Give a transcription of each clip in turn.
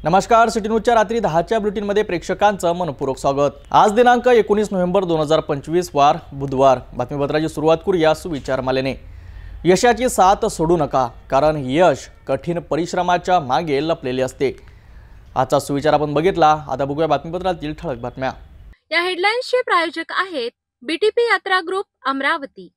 नमस्कार, सिटी न्यूजच्या रात्री 10च्या बुलेटिनमध्ये प्रेक्षकांचं मनपूर्वक स्वागत। आज दिनांक 19 नोव्हेंबर 2025 वार बुधवार। बातमीपत्राची सुरुवात करूया सुविचारमालेने। यशाची साथ सोडू नका, कारण यश कठीण परिश्रमाच्या मागे लपलेले असते। आजचा सुविचार आपण बघितला। आता बघूया बातमीपत्रातील ठळक बातम्या। या हेडलाईन्सचे प्रायोजक आहेत बीटीपी यात्रा ग्रुप अमरावती।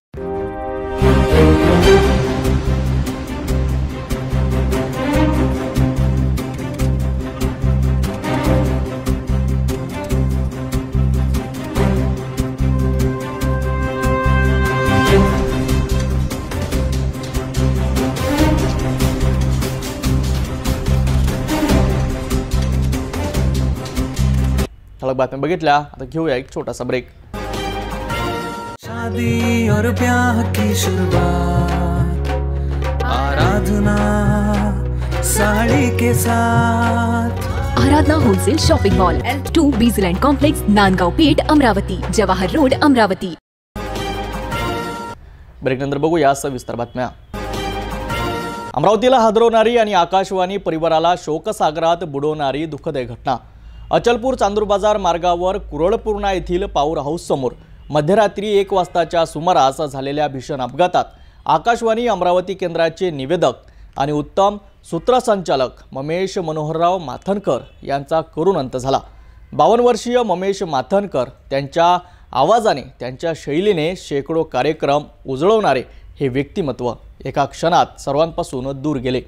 ठळक बातम्या बघितल्या। आता घेऊया एक छोटासा ब्रेक। शादी और ब्याह की शुरुआत आराधना साड़ी के साथ। Aradhana wholesale shopping mall L2 बीजलैंड complex, Nandgaon Peth, Amravati, Jawahar road, Amravati. Break नंतर बघूया सविस्तर बातम्या। अमरावतीला हादरवणारी आणि आकाशवाणी परिवाराला शोकसागरात बुडवणारी दुःखद घटना। अचलपूर चांदूर बाजार मार्गावर कुरळपूर्णा येथील पॉवर हाऊस समोर मध्यरात्री 1 वाजताच्या सुमारास झालेल्या भीषण अपघातात आकाशवाणी अमरावती केंद्राचे निवेदक आणि उत्तम सूत्रसंचालक ममेश मनोहरराव माथनकर यांचा करुण अंत झाला। 52 वर्षीय ममेश माथनकर त्यांच्या आवाजाने, त्यांच्या शैलीने शेकडो कार्यक्रम उजळवणारे हे व्यक्तिमत्व एका क्षणात सर्वांपासून दूर गेले।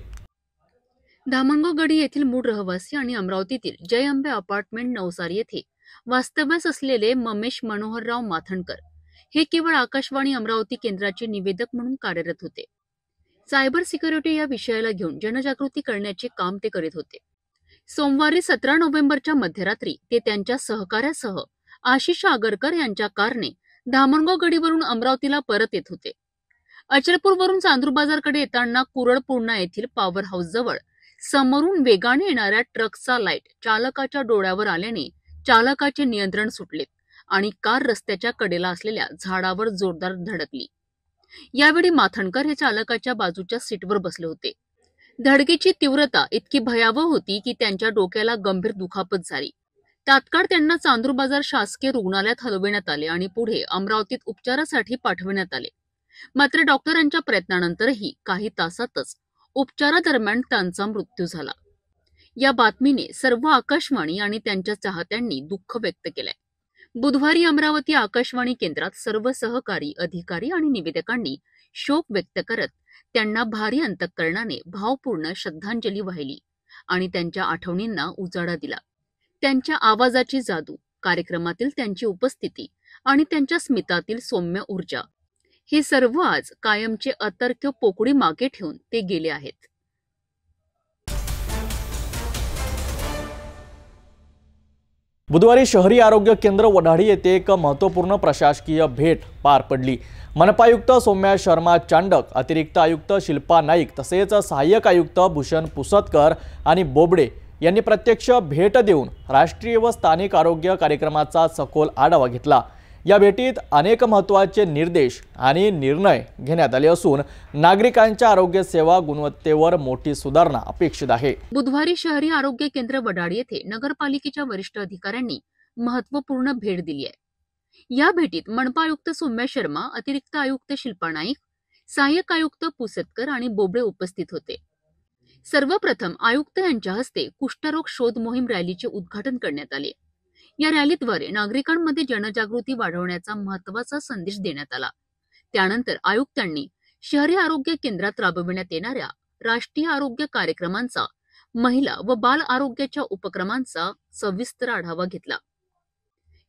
धामणगाव गडी येथील मूळ रहिवासी आणि अमरावतीतील जय अंबे अपार्टमेंट नवसारी येथे वास्तव्यास असलेले ममेश मनोहरराव माथनकर हे केवळ आकाशवाणी अमरावती केंद्राचे निवेदक म्हणून कार्यरत होते। सायबर सिक्युरिटी या विषयाला घेऊन जनजागृती करण्याचे काम ते करीत होते। सोमवारी 17 नोव्हेंबरच्या मध्यरात्री ते त्यांच्या सहकाऱ्यासह आशिष आगरकर यांच्या कारने धामणगाव गडीवरून अमरावतीला परत येत होते। अचलपूरवरून चांदूर बाजारकडे येताना कुरळपूर्णा येथील पॉवर हाऊस जवळ समोरून वेगाने येणाऱ्या ट्रकचा लाईट चालकाच्या डोळ्यावर आल्याने चालकाचे नियंत्रण सुटले आणि कार रस्त्याच्या कडेला असलेल्या झाडावर जोरदार धडकली। यावेळी माथनकर हे चालकाच्या बाजूच्या सीटवर बसले होते। धडकेची तीव्रता इतकी भयावह होती की त्यांच्या डोक्याला गंभीर दुखापत झाली। तात्काळ त्यांना चांदूर बाजार शासकीय रुग्णालयात हलविण्यात आले आणि पुढे अमरावतीत उपचारासाठी पाठविण्यात आले। मात्र डॉक्टरांच्या प्रयत्नानंतरही काही तासातच उपचारादरम्यान त्यांचा मृत्यू झाला। या बातमीने सर्व आकाशवाणी आणि त्यांच्या चाहत्यांनी दुःख व्यक्त केलंय। बुधवारी अमरावती आकाशवाणी केंद्रात सर्व सहकारी, अधिकारी आणि निवेदकांनी शोक व्यक्त करत त्यांना भारी अंतःकरणाने भावपूर्ण श्रद्धांजली वाहिली आणि त्यांच्या आठवणींना उजाळा दिला। त्यांच्या आवाजाची जादू, कार्यक्रमातील त्यांची उपस्थिती आणि त्यांच्या स्मितातील सौम्य ऊर्जा हे सर्व आज कायमचे अतर्क्य पोकळी मागे ठेवून ते गेले आहेत। बुधवारी शहरी आरोग्य केंद्र वढाडी येथे एक महत्त्वपूर्ण प्रशासकीय भेट पार पडली। मनपायुक्त सौम्या शर्मा चांडक, अतिरिक्त आयुक्त शिल्पा नाईक तसेच सहाय्यक आयुक्त भूषण पुसतकर आणि बोबडे यांनी प्रत्यक्ष भेट देऊन राष्ट्रीय व स्थानिक आरोग्य कार्यक्रमाचा सखोल आढावा घेतला। या भेटीत अनेक महत्त्वाचे निर्देश आणि निर्णय घेण्यात आले असून नागरिकांच्या आरोग्य सेवा गुणवत्तेवर मोठी सुधारणा अपेक्षित आहे। बुधवारी शहरी आरोग्य केंद्र वडाडी येथे नगरपालिकेच्या वरिष्ठ अधिकाऱ्यांनी महत्त्वपूर्ण भेट दिली आहे। या भेटीत मनपा आयुक्त सौम्या शर्मा, अतिरिक्त आयुक्त शिल्पा नाईक, सहाय्यक आयुक्त पुसतकर आणि बोबडे उपस्थित होते। सर्वप्रथम आयुक्त यांच्या हस्ते कुष्ठरोग शोध मोहीम रॅलीचे उद्घाटन करण्यात आले। या रॅलीद्वारे नागरिकांमध्ये जनजागृती वाढवण्याचा महत्त्वाचा संदेश देण्यात आला। त्यानंतर आयुक्तांनी शहरी आरोग्य केंद्रात राबविण्यात येणाऱ्या राष्ट्रीय आरोग्य कार्यक्रमांचा, महिला व बाल आरोग्याच्या उपक्रमांचा सविस्तर आढावा घेतला।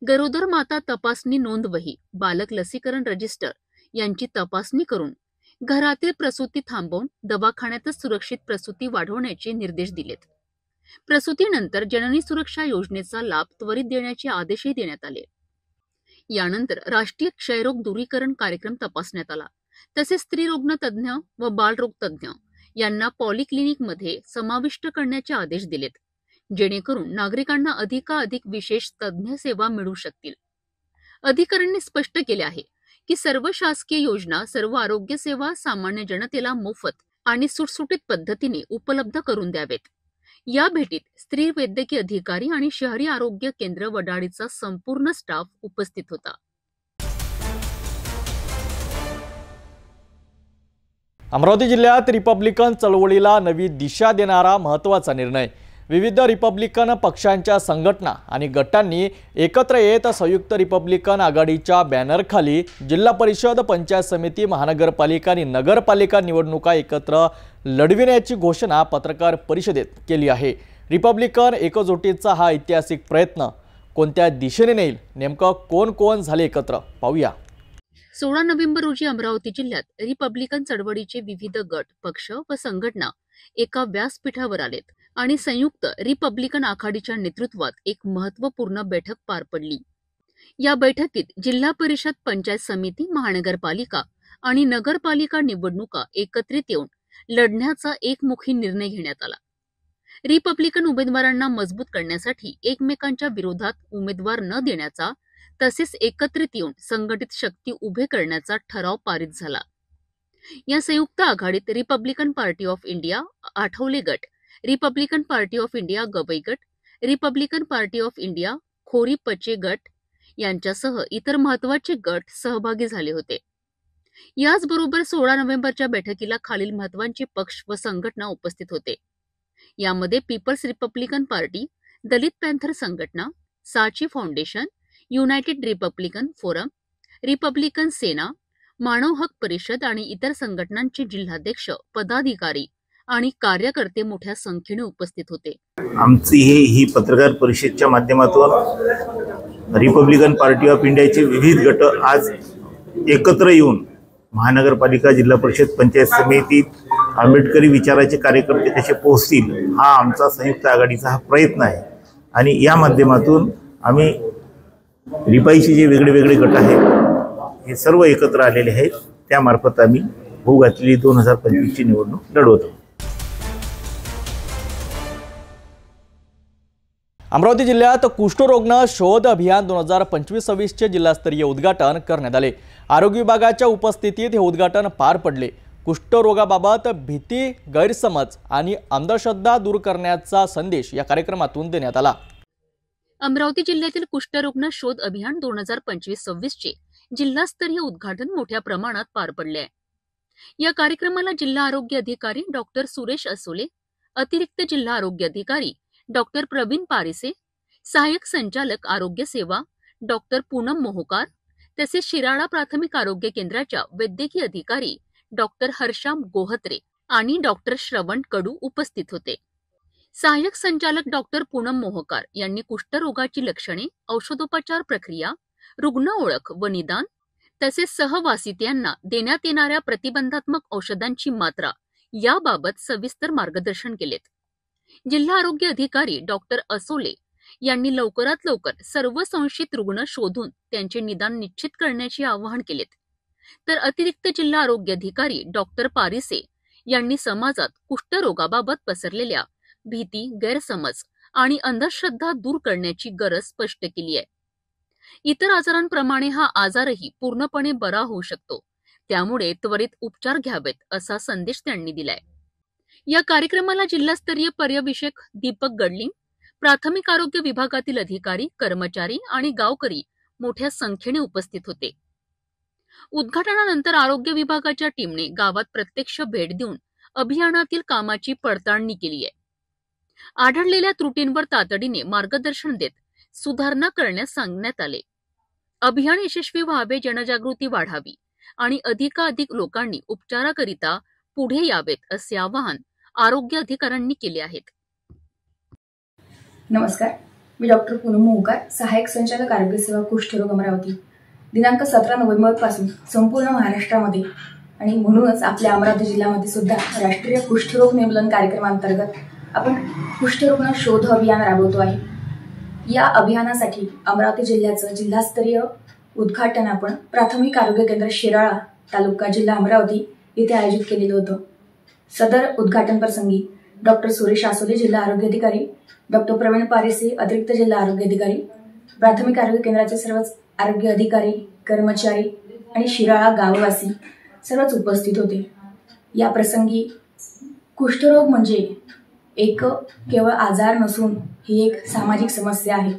गरोदर माता तपासणी नोंदवही, बालक लसीकरण रजिस्टर यांची तपासणी करून घरातील प्रसूती थांबवून दवाखान्यातच सुरक्षित प्रसूती वाढवण्याचे निर्देश दिलेत। प्रसूतीनंतर जननी सुरक्षा योजनेचा लाभ त्वरित देण्याचे आदेशही देण्यात आले। यानंतर राष्ट्रीय क्षयरोग दूरीकरण कार्यक्रम तपासण्यात आला। तसेच स्त्रीरोग तज्ञ व बालरोग तज्ञ यांना पॉलिक्लिनिकमध्ये समाविष्ट करण्याचे आदेश दिलेत, जेणेकरून नागरिकांना अधिकाधिक विशेष तज्ञ सेवा मिळू शकतील। अधिकाऱ्यांनी स्पष्ट केले आहे की सर्व शासकीय योजना, सर्व आरोग्य सेवा सामान्य जनतेला मोफत आणि सुटसुटीत पद्धतीने उपलब्ध करून द्यावेत। या भेटीत स्त्री वैद्यकीय अधिकारी आणि शहरी आरोग्य केंद्र वडाळीचा संपूर्ण स्टाफ उपस्थित होता. अमरावती जिल्ह्यात रिपब्लिकन चळवळीला नवी दिशा देणारा महत्त्वाचा निर्णय. विविध रिपब्लिकन पक्षांच्या संघटना आणि गटांनी एकत्र येत संयुक्त रिपब्लिकन आघाडीच्या बॅनरखाली जिल्हा परिषद, पंचायत समिती, महानगरपालिका आणि नगरपालिका निवडणुका एकत्र लढविण्याची घोषणा पत्रकार परिषदेत केली आहे. रिपब्लिकन एकजुटीचा हा ऐतिहासिक प्रयत्न कोणत्या दिशेने नेईल, नेमकं कोण कोण झाले एकत्र, पाहूया. 16 नोव्हेंबर रोजी अमरावती जिल्ह्यात रिपब्लिकन चळवळीचे विविध गट, पक्ष व संघटना एका व्यासपीठावर आलेत आणि संयुक्त रिपब्लिकन आघाडीच्या नेतृत्वात एक महत्त्वपूर्ण बैठक पार पडली. या बैठकीत जिल्हा परिषद, पंचायत समिती, महानगरपालिका आणि नगरपालिका निवडणुका एकत्रित येऊन लढण्याचा एकमुखी निर्णय घेण्यात आला. रिपब्लिकन उमेदवारांना मजबूत करण्यासाठी एकमेकांच्या विरोधात उमेदवार न देण्याचा तसेच एकत्रित येऊन संघटित शक्ती उभे करण्याचा ठराव पारित झाला. या संयुक्त आघाडीत Republican Party of India Athawale गट, Republican Party of India Gavai गट, रिपब्लिकन पार्टी ऑफ इंडिया खोरी पचे गट यांच्यासह इतर महत्त्वाचे गट सहभागी झाले होते. याचबरोबर 16 नोव्हेंबरच्या बैठकीला खालील महत्त्वाचे पक्ष व संघटना उपस्थित होते. यामध्ये Peoples Republican Party, Dalit Panther संघटना, Sachi foundation, United Republican Forum, Republican Sena, मानव हक परिषद आणि इतर संघटनांचे जिल्हाध्यक्ष, पदाधिकारी आणि कार्यकर्ते मोठ्या संख्येने उपस्थित होते. आमची ही पत्रकार परिषदेच्या माध्यमातून रिपब्लिकन पार्टी ऑफ इंडियाचे विविध गट आज एकत्र येऊन महानगरपालिका, जिल्हा परिषद, पंचायत समितीत आंबेडकरी विचाराचे कार्यकर्ते कसे पोहोचतील, हा आमचा संयुक्त आघाडीचा हा प्रयत्न आहे. आणि या माध्यमातून आम्ही रिपाईचे जे वेगळे वेगळे गट आहेत हे सर्व एकत्र आलेले आहेत. त्यामार्फत आम्ही होऊ घातलेली 2025ची निवडणूक लढवतो. अमरावती जिल्ह्यात कुष्ठरोग शोध अभियान 2025-26 चे जिल्हास्तरीय उद्घाटन करण्यात आले. आरोग्य विभागाच्या उपस्थितीत हे उद्घाटन पार पडले. कुष्ठरोगाबाबत भीती, गैरसमज आणि अंधश्रद्धा दूर करण्याचा संदेश या कार्यक्रमातून देण्यात आला. अमरावती जिल्ह्यातील कुष्ठरोग शोध अभियान 2025-26 चे जिल्हास्तरीय उद्घाटन मोठ्या प्रमाणात पार पडले आहे. या कार्यक्रमाला जिल्हा आरोग्य अधिकारी डॉक्टर सुरेश असोले, अतिरिक्त जिल्हा आरोग्य अधिकारी डॉक्टर प्रवीण पारिसे, सहाय्यक संचालक आरोग्य सेवा डॉक्टर पूनम मोहोकार, तसेच शिराळा प्राथमिक आरोग्य केंद्राच्या वैद्यकीय अधिकारी डॉक्टर हर्षा गोहत्रे आणि डॉक्टर श्रवण कडू उपस्थित होते. सहाय्यक संचालक डॉक्टर पूनम मोहोकार यांनी कुष्ठरोगाची लक्षणे, औषधोपचार प्रक्रिया, रुग्ण ओळख व निदान तसेच सहवासितांना देण्यात येणाऱ्या प्रतिबंधात्मक औषधांची मात्रा याबाबत सविस्तर मार्गदर्शन केलेत. जिल्हा आरोग्य अधिकारी डॉक्टर असोले यांनी लवकरात लवकर सर्व संशयित रुग्ण शोधून त्यांचे निदान निश्चित करण्याचे आवाहन केलेत. तर अतिरिक्त जिल्हा आरोग्य अधिकारी डॉक्टर पारिसे यांनी समाजात कुष्ठरोगाबाबत पसरलेल्या भीती, गैरसमज आणि अंधश्रद्धा दूर करण्याची गरज स्पष्ट केली आहे. इतर आजारांप्रमाणे हा आजारही पूर्णपणे बरा होऊ शकतो, त्यामुळे त्वरित उपचार घ्यावेत असा संदेश त्यांनी दिलाय. या कार्यक्रमाला जिल्हास्तरीय पर्यवेक्षक दीपक गडलिंग, प्राथमिक आरोग्य विभागातील अधिकारी, कर्मचारी आणि गावकरी मोठ्या संख्येने उपस्थित होते. उद्घाटनानंतर आरोग्य विभागाच्या टीमने गावात प्रत्यक्ष भेट देऊन अभियानातील कामाची पडताळणी केली आहे. आढळलेल्या त्रुटींवर तातडीने मार्गदर्शन देत सुधारणा करण्यास सांगण्यात आले. अभियान यशस्वी व्हावे, जनजागृती वाढावी आणि अधिकाधिक लोकांनी उपचाराकरिता पुढे यावेत असे आवाहन आरोग्य अधिकाऱ्यांनी केले आहेत. नमस्कार, मी डॉक्टर पूनम मोहोकार, सहाय्यक संचालक आरोग्य सेवा कुष्ठरोग अमरावती. दिनांक 17 नोव्हेंबर पासून संपूर्ण महाराष्ट्रामध्ये आणि म्हणूनच आपल्या अमरावती जिल्ह्यामध्ये सुद्धा राष्ट्रीय कुष्ठरोग निर्मूलन कार्यक्रमांतर्गत आपण कुष्ठरोग शोध अभियान राबवतो आहे. या अभियानासाठी अमरावती जिल्ह्याचं जिल्हास्तरीय उद्घाटन आपण प्राथमिक आरोग्य केंद्र शिराळा, तालुका जिल्हा अमरावती येथे आयोजित केलेलं होतं. सदर उद्घाटन प्रसंगी डॉक्टर सुरेश आसोले, जिल्हा आरोग्य अधिकारी, डॉक्टर प्रवीण पारिसे, अतिरिक्त जिल्हा आरोग्य अधिकारी, प्राथमिक आरोग्य केंद्राचे सर्वच आरोग्य अधिकारी, कर्मचारी आणि शिराळा गाववासी सर्वच उपस्थित होते. या प्रसंगी कुष्ठरोग म्हणजे एक केवळ आजार नसून ही एक सामाजिक समस्या आहे.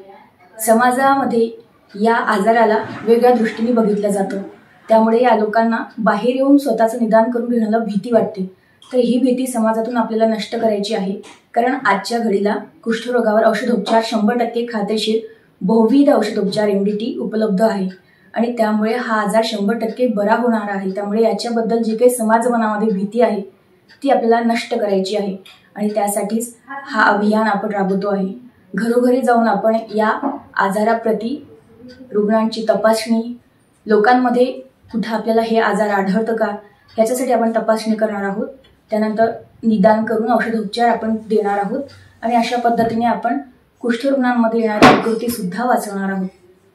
समाजामध्ये या आजाराला वेगळ्या दृष्टीने बघितलं जातं. त्यामुळे या लोकांना बाहेर येऊन स्वतःचं निदान करून घेण्याला भीती वाटते. तर ही भीती समाजातून आपल्याला नष्ट करायची आहे. कारण आजच्या घडीला कुष्ठरोगावर औषधोपचार 100% खात्रीशीर बहुविध औषधोपचार MDT उपलब्ध आहे आणि त्यामुळे हा आजार 100% बरा होणार आहे. त्यामुळे याच्याबद्दल जी काही समाज मनामध्ये भीती आहे ती आपल्याला नष्ट करायची आहे आणि त्यासाठीच हा अभियान आपण राबवतो आहे. घरोघरी जाऊन आपण या आजाराप्रती रुग्णांची तपासणी, लोकांमध्ये कुठं आपल्याला हे आजार आढळतं का याच्यासाठी आपण तपासणी करणार आहोत. त्यानंतर निदान करून औषधोपचार आपण देणार आहोत आणि अशा पद्धतीने आपण कुष्ठरुग्णांमध्ये येणारी विकृती सुद्धा वाचवणार आहोत.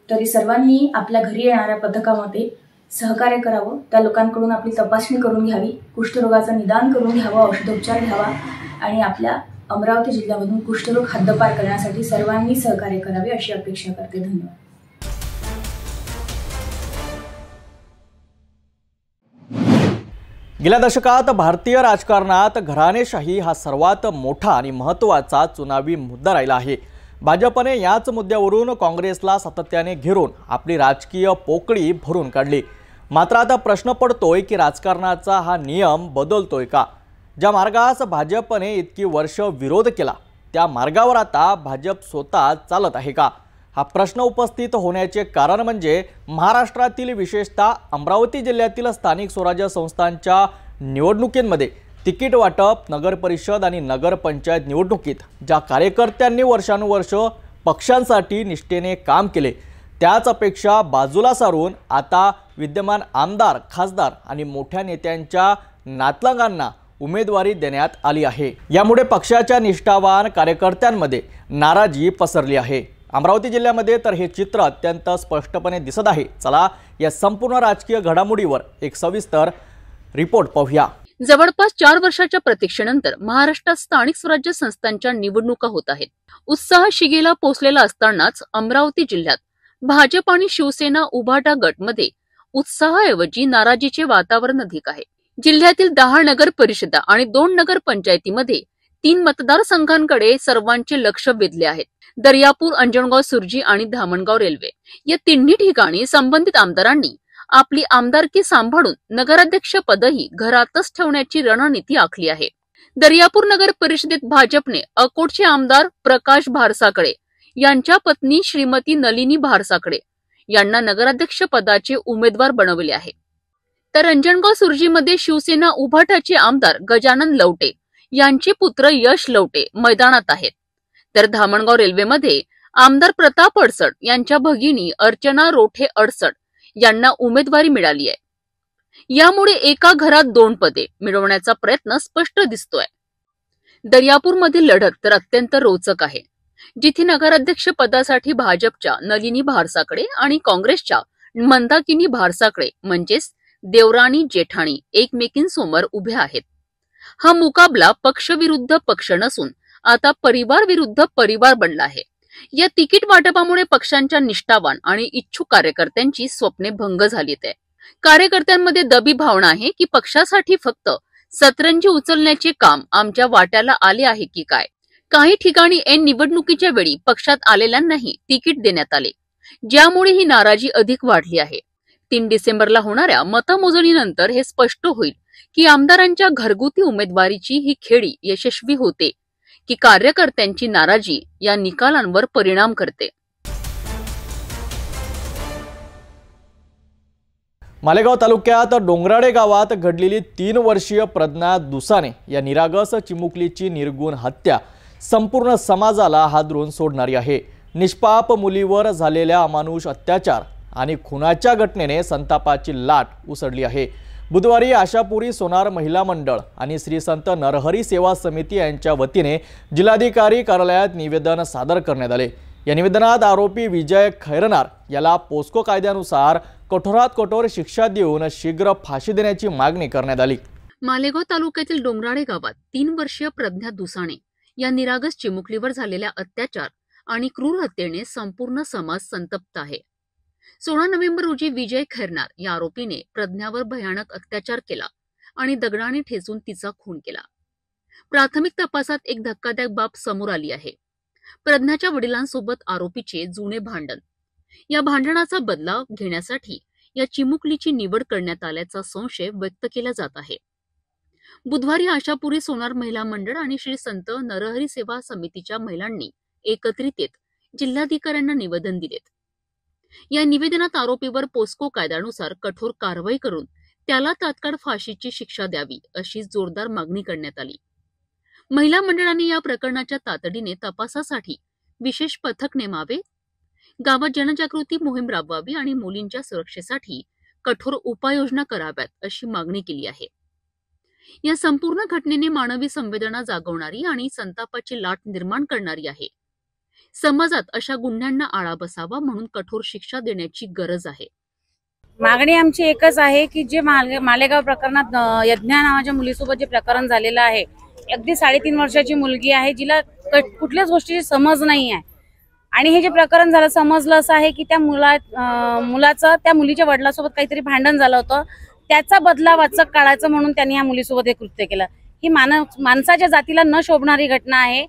तरी सर्वांनी आपल्या घरी येणाऱ्या पथकामध्ये सहकार्य करावं, त्या लोकांकडून आपली तपासणी करून घ्यावी, कुष्ठरोगाचं निदान करून घ्यावं, औषधोपचार घ्यावा आणि आपल्या अमरावती जिल्ह्यामधून कुष्ठरोग हद्दपार करण्यासाठी सर्वांनी सहकार्य करावे अशी अपेक्षा करते. धन्यवाद. गेल्या दशकात भारतीय राजकारणात घराणेशाही हा सर्वात मोठा आणि महत्त्वाचा चुनावी मुद्दा राहिला आहे. भाजपने याच मुद्द्यावरून काँग्रेसला सातत्याने घेरून आपली राजकीय पोकळी भरून काढली. मात्र आता प्रश्न पडतोय की राजकारणाचा हा नियम बदलतोय का? ज्या मार्गास भाजपने इतकी वर्ष विरोध केला त्या मार्गावर आता भाजप स्वतः चालत आहे का? हा प्रश्न उपस्थित होण्याचे कारण म्हणजे महाराष्ट्रातील विशेषतः अमरावती जिल्ह्यातील स्थानिक स्वराज्य संस्थांच्या निवडणुकींमध्ये तिकीट वाटप, नगर परिषद आणि नगरपंचायत निवडणुकीत ज्या कार्यकर्त्यांनी वर्षानुवर्ष पक्षांसाठी निष्ठेने काम केले त्याच अपेक्षा बाजूला सारून आता विद्यमान आमदार, खासदार आणि मोठ्या नेत्यांच्या नातलगांना उमेदवारी देण्यात आली आहे. यामुळे पक्षाच्या निष्ठावान कार्यकर्त्यांमध्ये नाराजी पसरली आहे. अमरावती जिल्ह्यामध्ये तर हे चित्र अत्यंत स्पष्टपणे दिसत आहे. चला या संपूर्ण राजकीय घडामोडीवर एक सविस्तर रिपोर्ट पाहूया. जवळपास 4 वर्षाच्या प्रतीक्षेनंतर महाराष्ट्रात स्थानिक स्वराज्य संस्थांच्या निवडणुका होत आहेत. उत्साह शिगेला पोहोचलेला असतानाच अमरावती जिल्ह्यात भाजप आणि शिवसेना उभाटा गटमध्ये उत्साहाऐवजी नाराजीचे वातावरण अधिक आहे. जिल्ह्यातील 10 नगर परिषदा आणि 2 नगर पंचायतीमध्ये 3 मतदारसंघांकडे सर्वांचे लक्ष वेधले आहेत. दर्यापूर, अंजनगाव सुर्जी आणि धामणगाव रेल्वे या तिन्ही ठिकाणी संबंधित आमदारांनी आपली आमदारकी सांभाळून नगराध्यक्ष पदही घरातच ठेवण्याची रणनीती आखली आहे. दर्यापूर नगर परिषदेत भाजपने अकोटचे आमदार प्रकाश भारसाकडे यांच्या पत्नी श्रीमती नलिनी भारसाकडे यांना नगराध्यक्ष पदाचे उमेदवार बनवले आहे. तर अंजनगाव सुर्जीमध्ये शिवसेना उभाटाचे आमदार गजानन लवटे यांचे पुत्र यश लवटे मैदानात आहेत. तर धामणगाव रेल्वेमध्ये आमदार प्रताप अडसड यांच्या भगिनी अर्चना रोठे अडसड यांना उमेदवारी मिळाली आहे. यामुळे एका घरात 2 पदे मिळवण्याचा प्रयत्न स्पष्ट दिसतोय. दर्यापूरमधील लढत तर अत्यंत रोचक आहे, जिथे नगराध्यक्ष पदासाठी भाजपच्या नलिनी भारसाकडे आणि काँग्रेसच्या मंदाकिनी भारसाकडे म्हणजेच देवराणी जेठाणी एकमेकींसमोर उभ्या आहेत. हा मुकाबला पक्ष विरुद्ध पक्ष नसून आता परिवार विरुद्ध परिवार बनला आहे. या तिकीट वाटपामुळे पक्षांच्या निष्ठावान आणि इच्छुक कार्यकर्त्यांची स्वप्ने भंग झालीत आहे. कार्यकर्त्यांमध्ये दबी भावना आहे की पक्षासाठी फक्त सतरंजी उचलण्याचे काम आमच्या वाट्याला आले आहे की काय. काही ठिकाणी ऐन निवडणुकीच्या वेळी पक्षात आलेल्यांनाही तिकीट देण्यात आले, ज्यामुळे ही नाराजी अधिक वाढली आहे. 3 डिसेंबरला होणाऱ्या मतमोजणीनंतर हे स्पष्ट होईल की आमदारांच्या घरगुती उमेदवारीची ही खेळी यशस्वी होते की कार्यकर्त्यांची नाराजी या निकालांवर परिणाम करते. मालेगाव तालुक्यात डोंगराडे गावात घडलेली 3 वर्षीय प्रज्ञा दुसाने या निरागस चिमुकलीची निर्गुण हत्या संपूर्ण समाजाला हादरून सोडणारी आहे. निष्पाप मुलीवर झालेल्या अमानुष अत्याचार आणि खुनाच्या घटनेने संतापाची लाट उसळली आहे. बुधवारी आशापुरी सोनार महिला मंडळ आणि श्री संत नरहरी सेवा समिती यांच्या वतीने जिल्हाधिकारी कार्यालयात निवेदन सादर करण्यात आले. या निवेदनात आरोपी विजय खैरनार याला पोस्को कायद्यानुसार कठोरात कठोर शिक्षा देऊन शीघ्र फाशी देण्याची मागणी करण्यात आली. मालेगाव तालुक्यातील डोंगराडे गावात 3 वर्षीय प्रज्ञा दुसाणे या निरागस चिमुकलीवर झालेल्या अत्याचार आणि क्रूर हत्येने संपूर्ण समाज संतप्त आहे. 16 नोव्हेंबर रोजी विजय खैरनार या आरोपीने प्रज्ञावर भयानक अत्याचार केला आणि दगडाने ठेचून तिचा खून केला. प्राथमिक तपासात एक धक्कादायक बाब समोर आली आहे. प्रज्ञाच्या वडिलांसोबत आरोपीचे जुने भांडण. या भांडणाचा बदला घेण्यासाठी या चिमुकलीची निवड करण्यात आल्याचा संशय व्यक्त केला जात आहे. बुधवारी आशापुरी सोनार महिला मंडळ आणि श्री संत नरहरी सेवा समितीच्या महिलांनी एकत्रित येत जिल्हाधिकाऱ्यांना निवेदन दिलेत. या निवेदनात आरोपीवर पोस्को कायद्यानुसार कठोर कारवाई करून त्याला तात्काळ फाशीची शिक्षा द्यावी अशी जोरदार मागणी करण्यात आली. महिला मंडळाने या प्रकरणाच्या तातडीने तपासासाठी विशेष पथक नेमावे, गावात जनजागृती मोहीम राबवावी आणि मुलींच्या सुरक्षेसाठी कठोर उपाययोजना कराव्यात अशी मागणी केली आहे. या संपूर्ण घटनेने मानवी संवेदना जागवणारी आणि संतापाची लाट निर्माण करणारी आहे. समाजात अशा गुन्ह्यांना आळा बसावा म्हणून कठोर शिक्षा देण्याची गरज आहे. मागणी आमची एकच आहे की जे मालेगाव प्रकरणात यज्ञा नावाच्या मुलीसोबत जे प्रकरण झालेलं आहे, अगदी 3.5 वर्षाची मुलगी आहे, जिला कुठल्याच गोष्टीची समज नाही आहे. आणि हे जे प्रकरण झालं, समजलं असं आहे की त्या मुलाचं त्या मुलीच्या वडिलांसोबत काहीतरी भांडण झालं होतं, त्याचा बदला वाचक काढायचं म्हणून त्यांनी या मुलीसोबत हे कृत्य केलं. ही माणसाच्या जातीला न शोभणारी घटना आहे.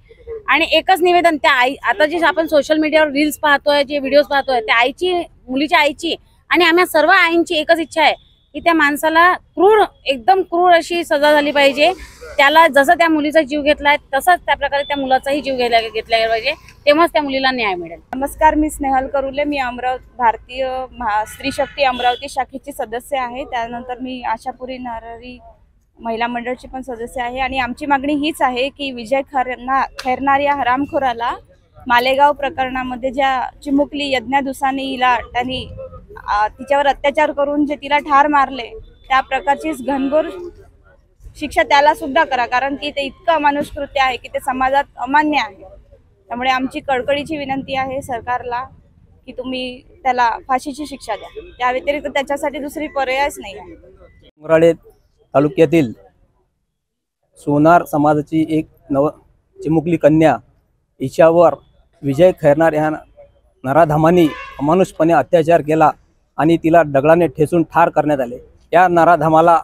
आणि एकच निवेदन त्या आई, आता जे आपण सोशल मीडियावर रील्स पाहतोय, जे व्हिडिओज पाहतोय, त्या आईची, मुलीच्या आईची आणि आम्हा सर्व आईंची एकच इच्छा आहे की त्या माणसाला एकदम क्रूर अशी सजा झाली पाहिजे. त्याला जसं त्या मुलीचा जीव घेतलाय तसंच त्या प्रकारे त्या मुलाचाही जीव घेतला गेला पाहिजे, तेव्हाच त्या मुलीला न्याय मिळेल. नमस्कार, मी स्नेहल करुले. मी भारतीय स्त्री शक्ती अमरावती शाखेची सदस्य आहे. त्यानंतर मी आशापुरी नरहरी महिला मंडळची पण सदस्य आहे. आणि आमची मागणी हीच आहे की विजय खैरनार या हरामखोराला मालेगाव प्रकरणामध्ये ज्या चिमुकली यज्ञा दुसानी हिला त्यांनी तिच्यावर अत्याचार करून जे तिला ठार मारले, त्या प्रकारचीच घनघोर शिक्षा त्याला सुद्धा करा, कारण की ते इतकं अमानुष कृत्य आहे की ते समाजात अमान्य आहे. त्यामुळे आमची कळकळीची विनंती आहे सरकारला की तुम्ही त्याला फाशीची शिक्षा द्या. त्या व्यतिरिक्त त्याच्यासाठी दुसरी पर्यायच नाही आहे. मंगराळे तालुक्यातील सोनार समाजाची एक चिमुकली कन्या हिच्यावर विजय खैरनार ह्या नराधमांनी अमानुषपणे अत्याचार केला आणि तिला दगडाने ठेचून ठार करण्यात आले. या नराधमाला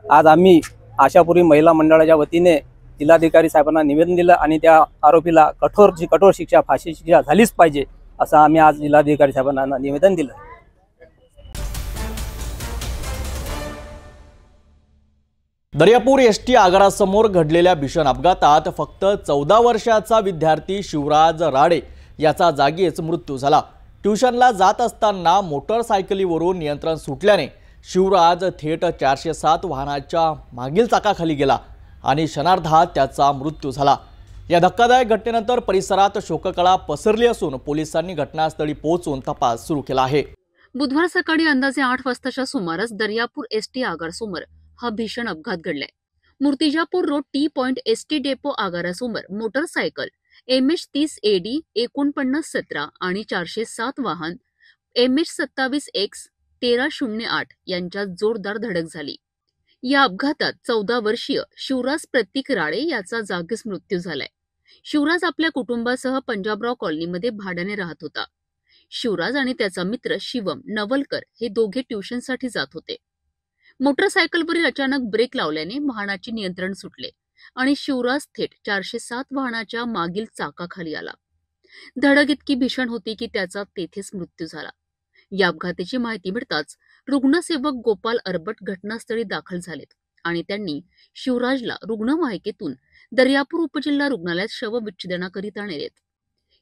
आज आम्ही आशापुरी महिला मंडळाच्या वतीने जिल्हाधिकारी साहेबांना निवेदन दिलं आणि त्या आरोपीला कठोर शिक्षा, फाशी शिक्षा झालीच पाहिजे असं आम्ही आज जिल्हाधिकारी साहेबांना निवेदन दिलं. दर्यापूर एसटी आगारासमोर घडलेल्या भीषण अपघातात फक्त 14 वर्षाचा विद्यार्थी शिवराज राडे याचा जागीच मृत्यू झाला. ट्युशनला जात असताना मोटरसायकलीवरून नियंत्रण सुटल्याने शिवराज थेट 407 वाहनाच्या मागील चाकाखाली गेला आणि क्षणार्धात त्याचा मृत्यू झाला. या धक्कादायक घटनेनंतर परिसरात शोककळा पसरली असून पोलिसांनी घटनास्थळी पोहोचून तपास सुरू केला आहे. बुधवार सकाळी अंदाजे 8 वाजताच्या सुमारास दर्यापूर एसटी आगारासमोर हा भीषण अपघात घडलाय. Murtizapur road T point ST depot आगारासमोर मोटरसायकल MH30AD 4917 आणि 407 वाहन MH27X 1308 यांच्यात जोरदार धडक झाली. या अपघातात 14 वर्षीय शिवराज प्रतीक राडे याचा जागीच मृत्यू झालाय. शिवराज आपल्या कुटुंबासह पंजाबराव कॉलनीमध्ये भाड्याने राहत होता. शिवराज आणि त्याचा मित्र शिवम नवलकर हे दोघे ट्युशनसाठी जात होते. मोटरसायकलवरील अचानक ब्रेक लावल्याने वाहनाचे नियंत्रण सुटले आणि शिवराज थेट 407 वाहनाच्या मागील चाकाखाली आला. धडक इतकी भीषण होती की त्याचा तेथेच मृत्यू झाला. या अपघाताची माहिती मिळताच रुग्णसेवक गोपाल अरबट घटनास्थळी दाखल झालेत आणि त्यांनी शिवराजला रुग्णवाहिकेतून दर्यापूर उपजिल्हा रुग्णालयात शवविच्छेदनाकरिता नेलेत.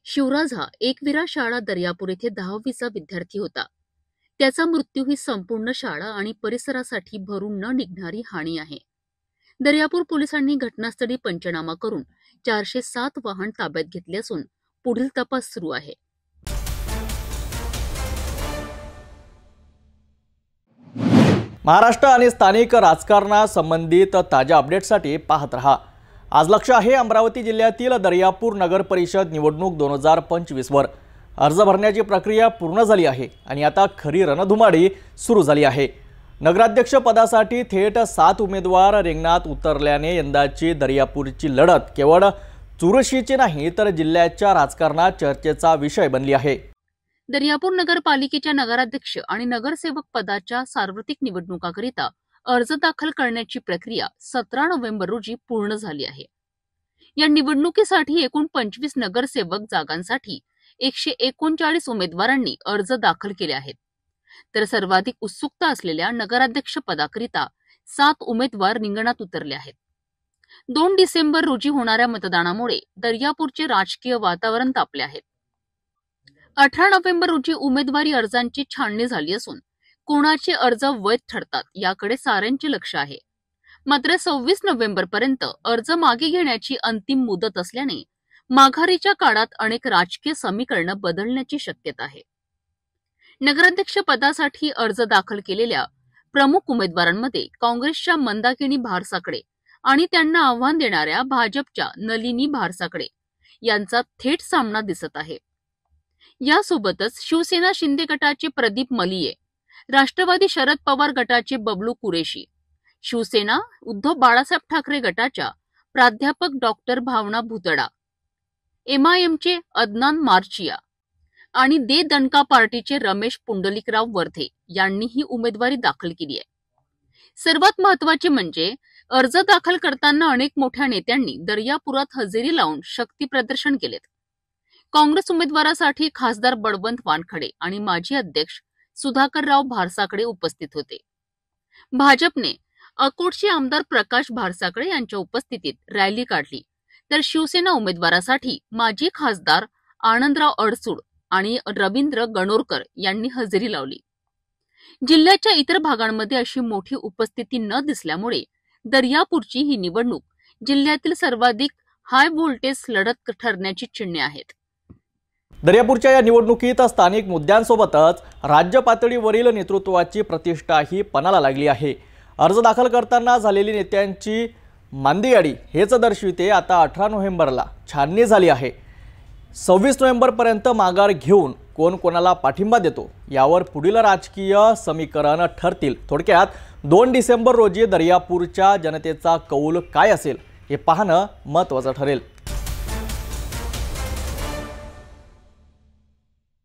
शिवराज हा एकविरा शाळा दर्यापूर येथे 10वीचा विद्यार्थी होता. त्याचा मृत्यू ही संपूर्ण शाळा आणि परिसरासाठी भरून न निघणारी हानी आहे. दर्यापूर पोलिसांनी घटनास्थळी पंचनामा करून 407 वाहन ताब्यात घेतले असून पुढील तपास सुरू आहे. महाराष्ट्र आणि स्थानिक राजकारणासंबंधित ताज्या अपडेट्ससाठी पाहत रहा. आज लक्ष आहे अमरावती जिल्ह्यातील दर्यापूर नगर परिषद निवडणूक 2025 वर. अर्ज भरण्याची प्रक्रिया पूर्ण झाली आहे आणि आता खरी रणधुमाळी सुरू झाली आहे. नगराध्यक्ष पदासाठी थेट 7 उमेदवार रिंगणात उतरल्याने यंदाची दर्यापूरची लढत केवळ चुरशीची नाही तर जिल्ह्याच्या राजकारणात चर्चेचा विषय बनली आहे. दर्यापूर नगरपालिकेच्या नगराध्यक्ष आणि नगरसेवक पदाच्या सार्वत्रिक निवडणुकाकरिता अर्ज दाखल करण्याची प्रक्रिया 17 नोव्हेंबर रोजी पूर्ण झाली आहे. या निवडणुकीसाठी एकूण 25 नगरसेवक जागांसाठी 139 उमेदवारांनी अर्ज दाखल केले आहेत. तर सर्वाधिक उत्सुकता असलेल्या नगराध्यक्ष पदाकरिता 7 उमेदवार रिंगणात उतरले आहेत. 2 डिसेंबर रोजी होणाऱ्या मतदानामुळे दर्यापूरचे राजकीय वातावरण तापले आहे. 18 नोव्हेंबर रोजी उमेदवारी अर्जांची छाननी झाली असून कोणाचे अर्ज वैध ठरतात याकडे साऱ्यांचे लक्ष आहे. मात्र 26 नोव्हेंबर पर्यंत अर्ज मागे घेण्याची अंतिम मुदत असल्याने माघारीच्या काळात अनेक राजकीय समीकरणं बदलण्याची शक्यता आहे. नगराध्यक्ष पदासाठी अर्ज दाखल केलेल्या प्रमुख उमेदवारांमध्ये काँग्रेसच्या मंदाकिनी भारसाकडे आणि त्यांना आव्हान देणाऱ्या भाजपच्या नलिनी भारसाकडे यांचा थेट सामना दिसत आहे. यासोबतच शिवसेना शिंदे गटाचे प्रदीप मलिये, राष्ट्रवादी शरद पवार गटाचे बबलू कुरेशी, शिवसेना उद्धव बाळासाहेब ठाकरे गटाच्या प्राध्यापक डॉक्टर भावना भुतडा, MIMचे अदनान मार्चिया आणि दे दणका पार्टीचे रमेश पुंडलिकराव वर्धे यांनी ही उमेदवारी दाखल केली आहे. सर्वात महत्वाचे म्हणजे अर्ज दाखल करताना अनेक मोठ्या नेत्यांनी दर्यापुरात हजेरी लावून शक्ती प्रदर्शन केलेत. काँग्रेस उमेदवारासाठी खासदार बळवंत वानखडे आणि माजी अध्यक्ष सुधाकरराव भारसाकडे उपस्थित होते. भाजपने अकोटचे आमदार प्रकाश भारसाकडे यांच्या उपस्थितीत रॅली काढली, तर शिवसेना उमेदवारासाठी माजी खासदार आनंदराव अडसूड आणि रवींद्र गणोरकर यांनी हजेरी लावली. जिल्ह्याच्या इतर भागांमध्ये अशी मोठी उपस्थिती न दिसल्यामुळे दर्यापूरची ही निवडणूक जिल्ह्यातील सर्वाधिक हाय व्होल्टेज लढत ठरण्याची चिन्हे आहेत. दर्यापूरच्या या निवडणुकीत स्थानिक मुद्द्यांसोबतच राज्य पातळीवरील नेतृत्वाची प्रतिष्ठाही पणाला लागली आहे. अर्ज दाखल करताना झालेली नेत्यांची मांदियाळी हेच दर्शविते. आता 18 नोव्हेंबरला छाननी झाली आहे. 26 नोव्हेंबरपर्यंत माघार घेऊन कोण कोणाला पाठिंबा देतो यावर पुढील राजकीय समीकरण ठरतील. थोडक्यात 2 डिसेंबर रोजी दर्यापूरच्या जनतेचा कौल काय असेल हे पाहणं महत्त्वाचं ठरेल.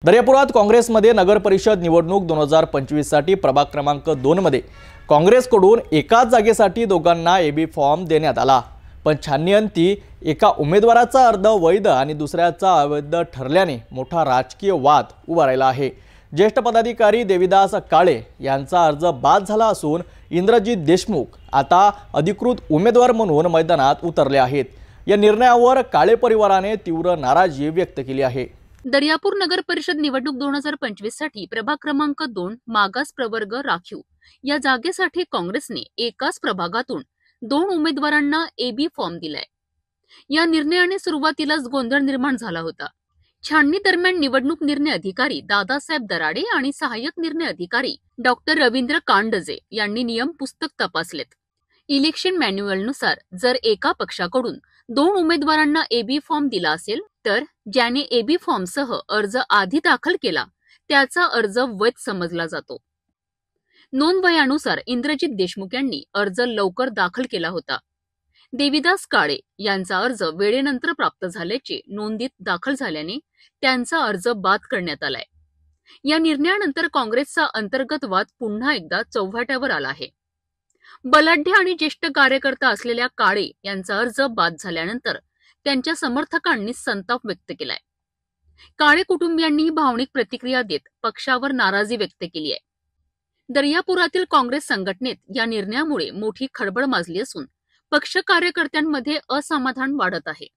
दर्यापुरात काँग्रेसमध्ये नगर परिषद निवडणूक 2025 साठी प्रभाग क्रमांक 2 मध्ये काँग्रेसकडून एकाच जागेसाठी दोघांना AB फॉर्म देण्यात आला. पण छाननीअंती एका उमेदवाराचा अर्ज वैध आणि दुसऱ्याचा अवैध ठरल्याने मोठा राजकीय वाद उभा राहिला आहे. ज्येष्ठ पदाधिकारी देविदास काळे यांचा अर्ज बाद झाला असून इंद्रजित देशमुख आता अधिकृत उमेदवार म्हणून मैदानात उतरले आहेत. या निर्णयावर काळे परिवाराने तीव्र नाराजी व्यक्त केली आहे. दर्यापूर नगर परिषद निवडणूक 2025 साठी प्रभाग क्रमांक 2 मागास प्रवर्ग राखीव या जागेसाठी काँग्रेसने एकाच प्रभागातून 2 उमेदवारांना AB फॉर्म दिलाय. या निर्णयाने सुरुवातीलाच गोंधळ निर्माण झाला होता. छाननी दरम्यान निवडणूक निर्णय अधिकारी दादासाहेब दराडे आणि सहाय्यक निर्णय अधिकारी डॉक्टर रवींद्र कांडजे यांनी नियम पुस्तक तपासलेत. इलेक्शन मॅन्युअलनुसार जर एका पक्षाकडून 2 उमेदवारांना AB फॉर्म दिला असेल तर ज्याने AB फॉर्मसह अर्ज आधी दाखल केला त्याचा अर्ज वैध समजला जातो. नोंदवह्यानुसार इंद्रजित देशमुख यांनी अर्ज लवकर दाखल केला होता. देविदास काळे यांचा अर्ज वेळेनंतर प्राप्त झाल्याचे नोंदीत दाखल झाल्याने त्यांचा अर्ज बाद करण्यात आलाय. या निर्णयानंतर काँग्रेसचा अंतर्गत वाद पुन्हा एकदा चव्हाट्यावर आला आहे. बलाढ्य आणि ज्येष्ठ कार्यकर्ता असलेल्या काळे यांचा अर्ज बाद झाल्यानंतर त्यांच्या समर्थकांनी संताप व्यक्त केलाय. काळे कुटुंबियांनी भावनिक प्रतिक्रिया देत पक्षावर नाराजी व्यक्त केली आहे. दर्यापुरातील काँग्रेस संघटनेत या निर्णयामुळे मोठी खळबळ माजली असून पक्ष कार्यकर्त्यांमध्ये असमाधान वाढत आहे.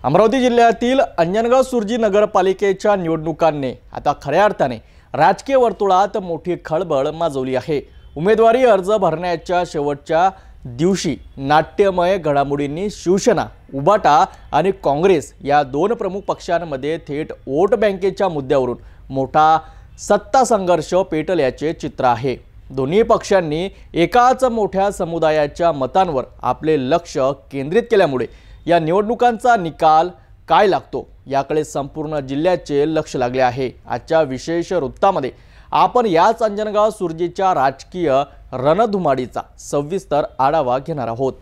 अमरावती जिल्ह्यातील अंजनगाव सुर्जी नगरपालिकेच्या निवडणुकांनी आता खऱ्या अर्थाने राजकीय वर्तुळात मोठी खळबळ माजवली आहे. उमेदवारी अर्ज भरण्याच्या शेवटच्या दिवशी नाट्यमय घडामोडींनी शिवसेना, उबाटा आणि काँग्रेस या 2 प्रमुख पक्षांमध्ये थेट वोट बँकेच्या मुद्द्यावरून मोठा सत्ता संघर्ष पेटल्याचे चित्र आहे. दोन्ही पक्षांनी एकाच मोठ्या समुदायाच्या मतांवर आपले लक्ष केंद्रित केल्यामुळे या निवडणुकांचा निकाल काय लागतो याकडे संपूर्ण जिल्ह्याचे लक्ष लागले आहे. आजच्या विशेष वृत्तामध्ये आपण याच अंजनगाव सुर्जीच्या राजकीय रणधुमाडीचा सविस्तर आढावा घेणार आहोत.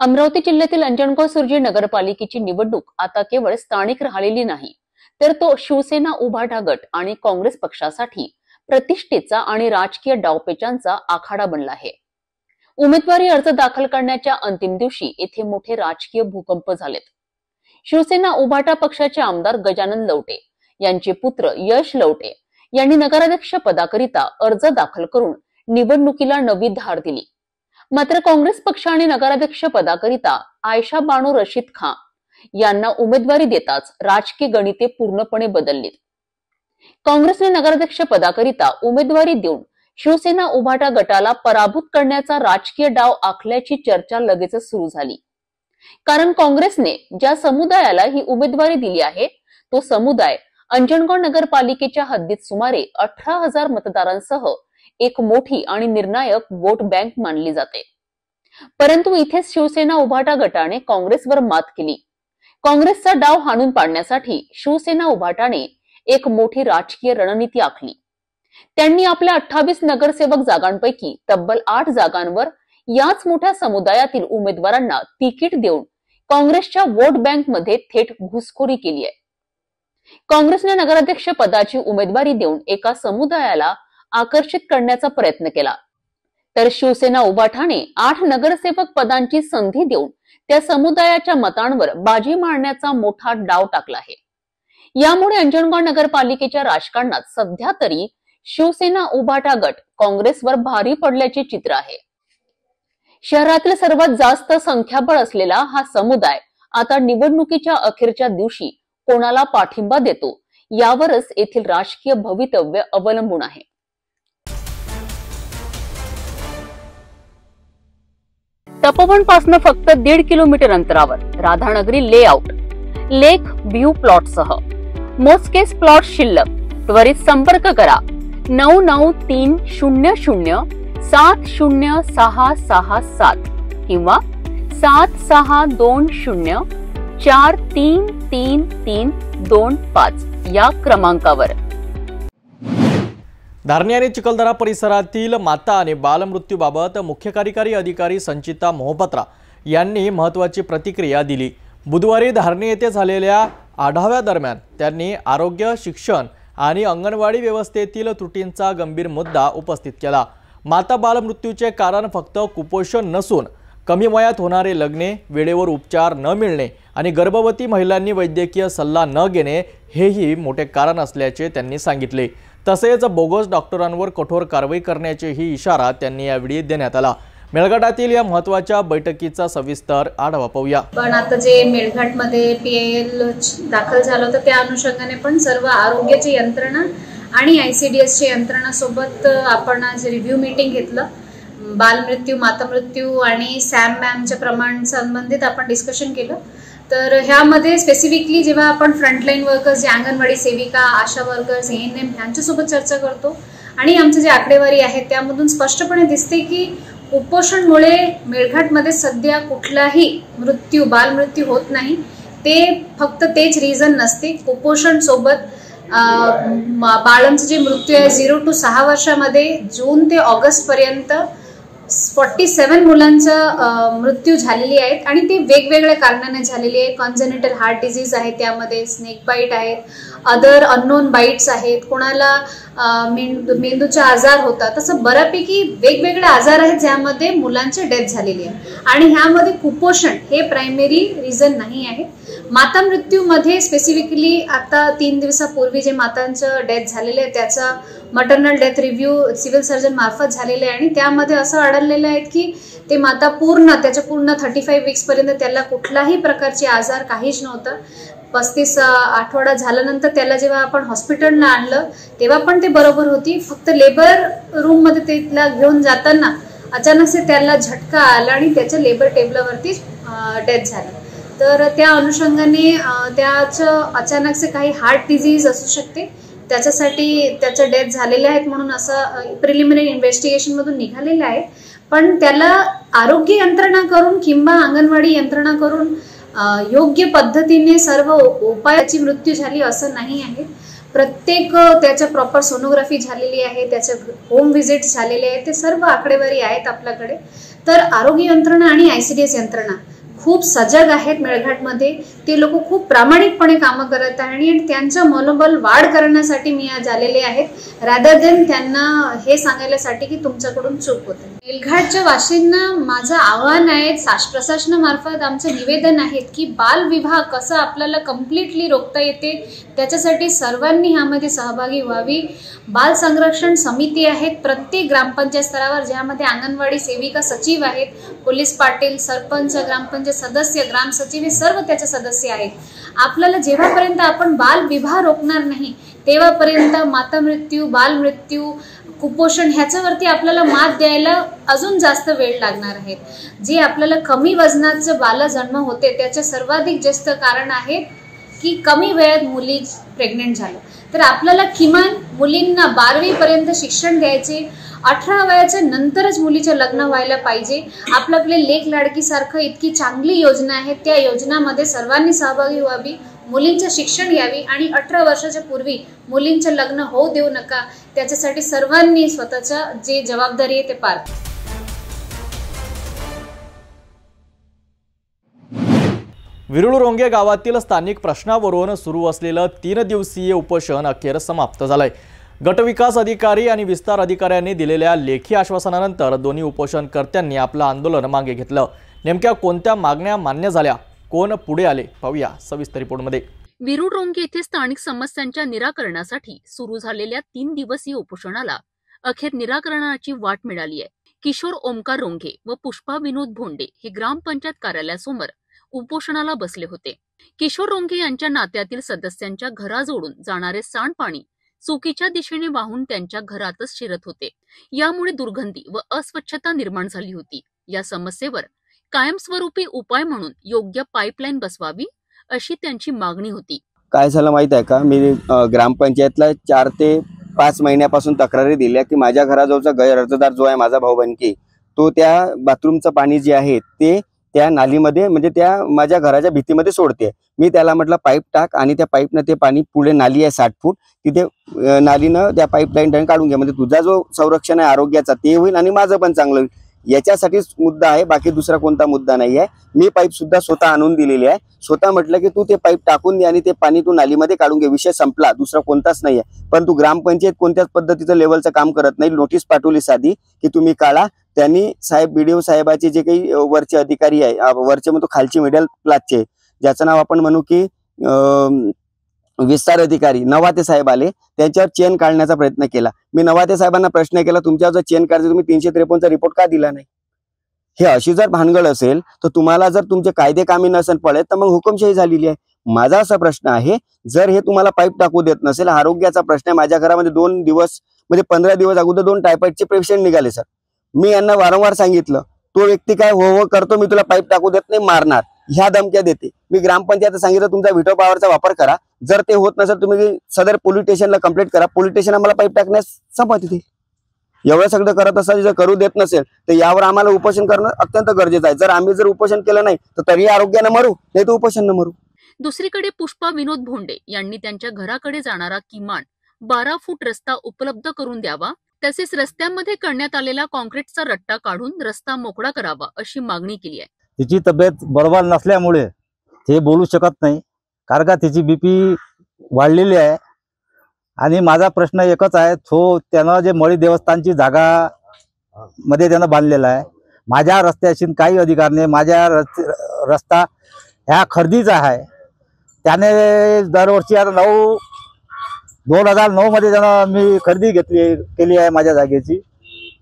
अमरावती जिल्ह्यातील अंजनगाव सुर्जी नगरपालिकेची निवडणूक आता केवळ स्थानिक राहिलेली नाही, तर तो शिवसेना, उभाटा गट आणि काँग्रेस पक्षासाठी प्रतिष्ठेचा आणि राजकीय डावपेचांचा आखाडा बनला आहे. उमेदवारी अर्ज दाखल करण्याच्या अंतिम दिवशी येथे मोठे राजकीय भूकंप झालेत. शिवसेना उभाटा पक्षाचे आमदार गजानन लवटे यांचे पुत्र यश लवटे यांनी नगराध्यक्ष पदाकरिता अर्ज दाखल करून निवडणुकीला नवी धार दिली. मात्र काँग्रेस पक्ष आणि नगराध्यक्ष पदाकरिता आयशा बानो रशीद खान यांना उमेदवारी देताच राजकीय गणिते पूर्णपणे बदललीत. काँग्रेसने नगराध्यक्ष पदाकरिता उमेदवारी देऊन शिवसेना उभाटा गटाला पराभूत करण्याचा राजकीय डाव आखल्याची चर्चा लगेचच सुरू झाली. कारण काँग्रेसने ज्या समुदायाला ही उमेदवारी दिली आहे तो समुदाय अंजनगाव नगरपालिकेच्या हद्दीत सुमारे 18,000 मतदारांसह एक मोठी आणि निर्णायक वोट बँक मानली जाते. परंतु इथेच शिवसेना उभाटा गटाने काँग्रेसवर मात केली. काँग्रेसचा डाव हाणून पाडण्यासाठी शिवसेना उभाटाने एक मोठी राजकीय रणनीती आखली. त्यांनी आपल्या 28 नगरसेवक जागांपैकी तब्बल 8 जागांवर याच मोठ्या समुदायातील उमेदवारांना तिकीट देऊन काँग्रेसच्या वोट बँक मध्ये थेट घुसखोरी केली आहे. काँग्रेसने नगराध्यक्ष पदाची उमेदवारी देऊन एका समुदायाला आकर्षित करण्याचा प्रयत्न केला, तर शिवसेना उभाटाने 8 नगरसेवक पदांची संधी देऊन त्या समुदायाच्या मतांवर बाजी मारण्याचा मोठा डाव टाकला आहे. यामुळे अंजनगाव नगरपालिकेच्या राजकारणात सध्या तरी शिवसेना उभाटा गट काँग्रेसवर भारी पडल्याचे चित्र आहे. शहरातील सर्वात जास्त संख्याबळ असलेला हा समुदाय आता निवडणुकीच्या अखेरच्या दिवशी कोणाला पाठिंबा देतो यावरच येथील राजकीय भवितव्य अवलंबून आहे. तपोवन पासून फक्त 1.5 किलोमीटर अंतरावर राधानगरी लेआउट लेक व्ह्यू प्लॉट सह मोजकेच प्लॉट शिल्लक. त्वरित संपर्क करा 9930706667 किंवा 7620433325 या क्रमांकावर. धारणी आणि चिखलदरा परिसरातील माता आणि बालमृत्यूबाबत मुख्य कार्यकारी अधिकारी संचिता मोहपत्रा यांनी महत्त्वाची प्रतिक्रिया दिली. बुधवारी धारणी येथे झालेल्या आढाव्यादरम्यान त्यांनी आरोग्य, शिक्षण आणि अंगणवाडी व्यवस्थेतील त्रुटींचा गंभीर मुद्दा उपस्थित केला. माता बालमृत्यूचे कारण फक्त कुपोषण नसून कमी वयात होणारे लग्ने, वेळेवर उपचार न मिळणे आणि गर्भवती महिलांनी वैद्यकीय सल्ला न घेणे हेही मोठे कारण असल्याचे त्यांनी सांगितले. तसेच बोगस डॉक्टरांवर कठोर कारवाई करण्याचेही इशारा त्यांनी यावेळी देण्यात आला. मेळघाटातील या महत्त्वाच्या बैठकीचा सविस्तर आढावा पाहूया. पण आता जे मेळघाटमध्ये PIL दाखल झालं होतं त्या अनुषंगाने पण सर्व आरोग्याची यंत्रणा आणि ICDSची यंत्रणा सोबत आपण आज रिव्ह्यू मीटिंग घेतलं. बालमृत्यू, मातामृत्यू आणि सॅम मॅमच्या प्रमाण संबंधित आपण डिस्कशन केलं. तर ह्यामध्ये स्पेसिफिकली जेव्हा आपण फ्रंटलाईन वर्कर्स, जे अंगणवाडी सेविका, आशा वर्कर्स, ANM यांच्यासोबत चर्चा करतो आणि आमचे जे आकडेवारी आहेत त्यामधून स्पष्टपणे दिसते की कुपोषणमुळे मेळघाटमध्ये सध्या कुठलाही मृत्यू, बालमृत्यू होत नाही. ते फक्त तेच रिझन नसते. कुपोषण सोबत बाळांचे जे मृत्यू आहे 0 to 6 वर्षामध्ये जून ते ऑगस्ट पर्यंत 47 मुलांचा मृत्यू झालेली आहेत आणि ते वेगवेगळ्या कारणाने झालेली आहे. कॉन्जेनिटल हार्ट डिझीज आहे, त्यामध्ये स्नेक बाईट आहेत, अदर अननोन बाईट्स आहेत, कोणाला मेंदूचा आजार होता. तसं बऱ्यापैकी वेगवेगळे आजार आहेत ज्यामध्ये मुलांची डेथ झालेली आहे आणि ह्यामध्ये कुपोषण हे प्रायमरी रिझन नाही आहे. माता मृत्यूमध्ये स्पेसिफिकली आता 3 दिवसापूर्वी जे मातांचं डेथ झालेले आहे त्याचा maternal death review civil surgeon मार्फत झालेले आहे आणि त्यामध्ये असं आढळलेलं आहे की ते माता त्याच्या पूर्ण 35 वीक्स पर्यंत त्याला कुठलाही प्रकारचे आजार काहीच नव्हता. 35 आठवडा झाल्यानंतर त्याला जेव्हा आपण हॉस्पिटलला आणलं तेव्हा पण ते बरोबर होती. फक्त लेबर रूम मध्ये त्याला घेऊन जाताना अचानक त्याला झटका आला आणि त्याच्या लेबर टेबलावरती डेथ झाली. तर त्या अनुषंगाने त्याचं अचानक काही हार्ट डिझीज असू शकते, त्याच्यासाठी त्याच्या डेथ झालेल्या आहेत म्हणून असं प्रिलिमिनरी इन्व्हेस्टिगेशन मधून निघालेलं आहे. पण त्याला आरोग्य यंत्रणा करून किंवा अंगणवाडी यंत्रणा करून योग्य पद्धतीने सर्व उपायाची मृत्यू झाली असं नाही आहे. प्रत्येक त्याच्या प्रॉपर सोनोग्राफी झालेली आहे, त्याच्या होम व्हिजिट झालेले आहे, ते सर्व आकडेवारी आहेत आपल्याकडे. तर आरोग्य यंत्रणा आणि ICDS यंत्रणा खूप सजग आहेत मेळघाटमध्ये. ते लोक खूप प्रामाणिकपणे कामं करत आहे आणि त्यांचं मनोबल वाढ करण्यासाठी मी आज आलेले आहेत, रादर देन त्यांना हे सांगायसाठी की तुमच्याकडून चूक होते. मेलघाटच्या वाशींना माझं आव्हान आहे, प्रशासनामार्फत आमचं निवेदन आहे की बालविवाह कसं आपल्याला कम्प्लिटली रोखता येते त्याच्यासाठी सर्वांनी ह्यामध्ये सहभागी व्हावी. बाल संरक्षण समिती आहेत प्रत्येक ग्रामपंचायत स्तरावर, ज्यामध्ये अंगणवाडी सेविका सचिव आहेत, पोलीस पाटील, सरपंच, ग्रामपंचायत सदस्य, ग्राम सचिव हे सर्व त्याचे सदस्य आहेत. आपल्याला जेव्हापर्यंत आपण बाल विवाह रोखणार नाही तेव्हापर्यंत माता मृत्यू, बाल मृत्यू, कुपोषण ह्याच्यावरती आपल्याला मात द्यायला अजून जास्त वेळ लागणार आहे. जे आपल्याला कमी वजनाचं बालजन्म होते त्याचे सर्वाधिक जास्त कारण आहे की कमी वयात मुली प्रेग्नेंट झालं. तर आपल्याला किमान मुलींना 12वी पर्यंत शिक्षण द्यायचे, 18 वयाच्या नंतरच मुलीचे लग्न व्हायला पाहिजे. आपले लेक लाडकी सारखं इतकी चांगली योजना आहे, त्या योजनामध्ये सर्वांनी सहभागी व्हावी, मुलींचं शिक्षण घ्यावी आणि 18 वर्षाच्या पूर्वी मुलींचं लग्न होऊ देऊ नका. त्याच्यासाठी सर्वांनी स्वतःच्या जे जबाबदारी आहे ते पार. विरुळरोंगे गावातील स्थानिक प्रश्नावरून सुरू असलेलं 3 दिवसीय उपोषण अखेर समाप्त झालंय. गटविकास अधिकारी आणि विस्तार अधिकाऱ्यांनी दिलेल्या लेखी आश्वासनानंतर दोन्ही उपोषणकर्त्यांनी आपलं आंदोलन मागे घेतलं. नेमक्या कोणत्या मागण्या मान्य झाल्या, कोण पुढे आले, पाहूया सविस्तर रिपोर्टमध्ये. विरुळरोंगे येथे स्थानिक समस्यांच्या निराकरणासाठी सुरू झालेल्या 3 दिवसीय उपोषणाला अखेर निराकरणाची वाट मिळाली आहे. किशोर ओमकार रोंगे व पुष्पा विनोद भोंडे हे ग्रामपंचायत कार्यालयासमोर उपोषणाला बसले होते. किशोर रोंगे यांच्या नात्यातील सदस्यांच्या घराजोडून जाणारे सांडपाणी चुकीच्या दिशेने वाहून त्यांच्या घरातच शिरत होते. यामुळे दुर्गंधी व अस्वच्छता निर्माण झाली होती. या समस्येवर कायमस्वरूपी उपाय म्हणून योग्य पाईपलाईन बसवावी अशी त्यांची मागणी होती. काय झालं माहित आहे का, मी ग्रामपंचायतला 4 ते 5 महिन्यापासून तक्रारी दिल्या की माझ्या घराजवळचा गैरअर्जदार जो आहे माझा भाऊ बनकी, तो त्या बाथरूमचं पाणी जे आहे ते त्या नालीमध्ये म्हणजे त्या माझ्या घराच्या भीतीमध्ये सोडते. मी त्याला म्हटलं पाईप टाक आणि त्या पाईपनं ते पाणी पुढे नाली आहे 60 फूट तिथे नालीनं त्या पाईपलाईन काढून घ्या, म्हणजे तुझा जो संरक्षण आहे आरोग्याचा ते होईल आणि माझं पण चांगलं होईल. याच्यासाठीच मुद्दा आहे, बाकी दुसरा कोणता मुद्दा नाही आहे. मी पाईप सुद्धा स्वतः आणून दिलेली आहे. स्वतः म्हटलं की तू ते पाईप टाकून दे आणि ते पाणी तू नालीमध्ये काढून घे, विषय संपला, दुसरा कोणताच नाही आहे. पण तू ग्रामपंचायत कोणत्याच पद्धतीचं लेवलचं काम करत नाही. नोटीस पाठवली साधी की तुम्ही काढा. त्यांनी साहेब BDO साहेबाचे जे काही वरचे अधिकारी आहे, वरचे म्हणतो खालचे मिडल क्लासचे, ज्याचं नाव आपण म्हणू की विस्तार अधिकारी नवाते साहेब आले, त्यांच्यावर चेन काढण्याचा प्रयत्न केला. मी नवाते साहेबांना प्रश्न केला, तुमच्यावर जर चेन काढते तुम्ही 353चा रिपोर्ट का दिला नाही? हे अशी जर भानगड असेल तर तुम्हाला जर तुमचे कायदे कामी नसेल पडत तर मग हुकुमशाही झालेली आहे. माझा असा प्रश्न आहे, जर हे तुम्हाला पाईप टाकू देत नसेल, आरोग्याचा प्रश्न आहे. माझ्या घरामध्ये 2 दिवस म्हणजे 15 दिवस अगोदर 2 टायफॉइडचे पेशंट निघाले सर. मी यांना वारंवार सांगितलं, तो व्यक्ती काय हो करतो, मी तुला पाईप टाकू देत नाही, मारणार, ह्या धमक्या देते. मी ग्रामपंचायत सांगितलं तुमचा व्हिटो पॉवरचा वापर करा, जर ते होत नसेल तुम्ही सदर पोलीस स्टेशनला कंप्लेंट करा, पोलीस स्टेशन आम्हाला पाईप टाकण्यास संमती देईल. एवढं सगळं करत असताना जर करू देत नसेल तर यावर आम्हाला उपोषण करणं अत्यंत गरजेचं आहे. जर आम्ही उपोषण केलं नाही तर तरी आरोग्यानं मरू, नाही तर उपोषण मरू. दुसरीकडे पुष्पा विनोद भोंडे यांनी त्यांच्या घराकडे जाणारा किमान 12 फूट रस्ता उपलब्ध करून द्यावा, तसेच रस्त्यामध्ये करण्यात आलेला कॉन्क्रीटचा रट्टा काढून रस्ता मोकळा करावा अशी मागणी केली आहे. तिची तब्येत बरोबर नसल्यामुळे ते बोलू शकत नाही, कारण का तिची BP वाढलेली आहे. आणि माझा प्रश्न एकच आहे, त्यानं जे मळी देवस्थानची जागा मध्ये त्यानं बांधलेला आहे, माझ्या रस्त्याशी काही अधिकार नाही. माझ्या रस्ता ह्या खरेदीचा आहे. त्याने दरवर्षी आता 2009 मध्ये त्यानं मी खरेदी केली आहे माझ्या जागेची,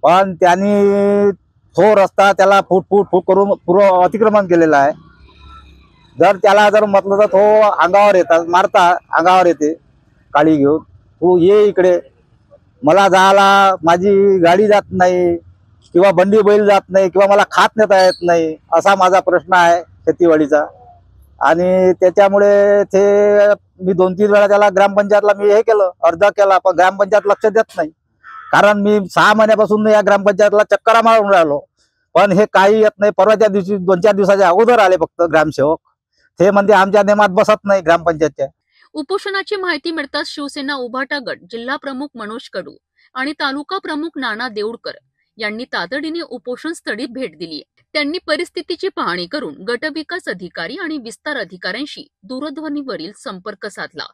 पण त्यांनी तो रस्ता त्याला फूट करून पूर्ण अतिक्रमण केलेलं आहे. जर त्याला जर म्हटलं तर तो अंगावर येतात, मारता अंगावर येते काळी घेऊन, तू ये इकडे, मला जायला माझी गाडी जात नाही किंवा बंडी बैल जात नाही किंवा मला खात नेता येत नाही, असा माझा प्रश्न आहे शेतीवाडीचा. आणि त्याच्यामुळे ते मी 2-3 वेळा त्याला ग्रामपंचायतला मी हे केलं, अर्ज केला, पण ग्रामपंचायत लक्ष देत नाही. कारण मी 6 महिन्यापासून या ग्रामपंचायतला चक्करा मारून राहिलो, पण हे काही येत नाही. परवाच्या दिवशी 2-4 दिवसाच्या अगोदर आले फक्त ग्रामसेवक, ते म्हणजे आमच्या नेमात बसत नाही ग्रामपंचायतच्या. उपोषणाची माहिती मिळताच शिवसेना उभाटा गट जिल्हा प्रमुख मनोज कडू आणि तालुका प्रमुख नाना देऊडकर यांनी तातडीने उपोषण स्थळी भेट दिली. त्यांनी परिस्थितीची पाहणी करून गटविकास अधिकारी आणि विस्तार अधिकाऱ्यांशी दूरध्वनीवरील संपर्क साधला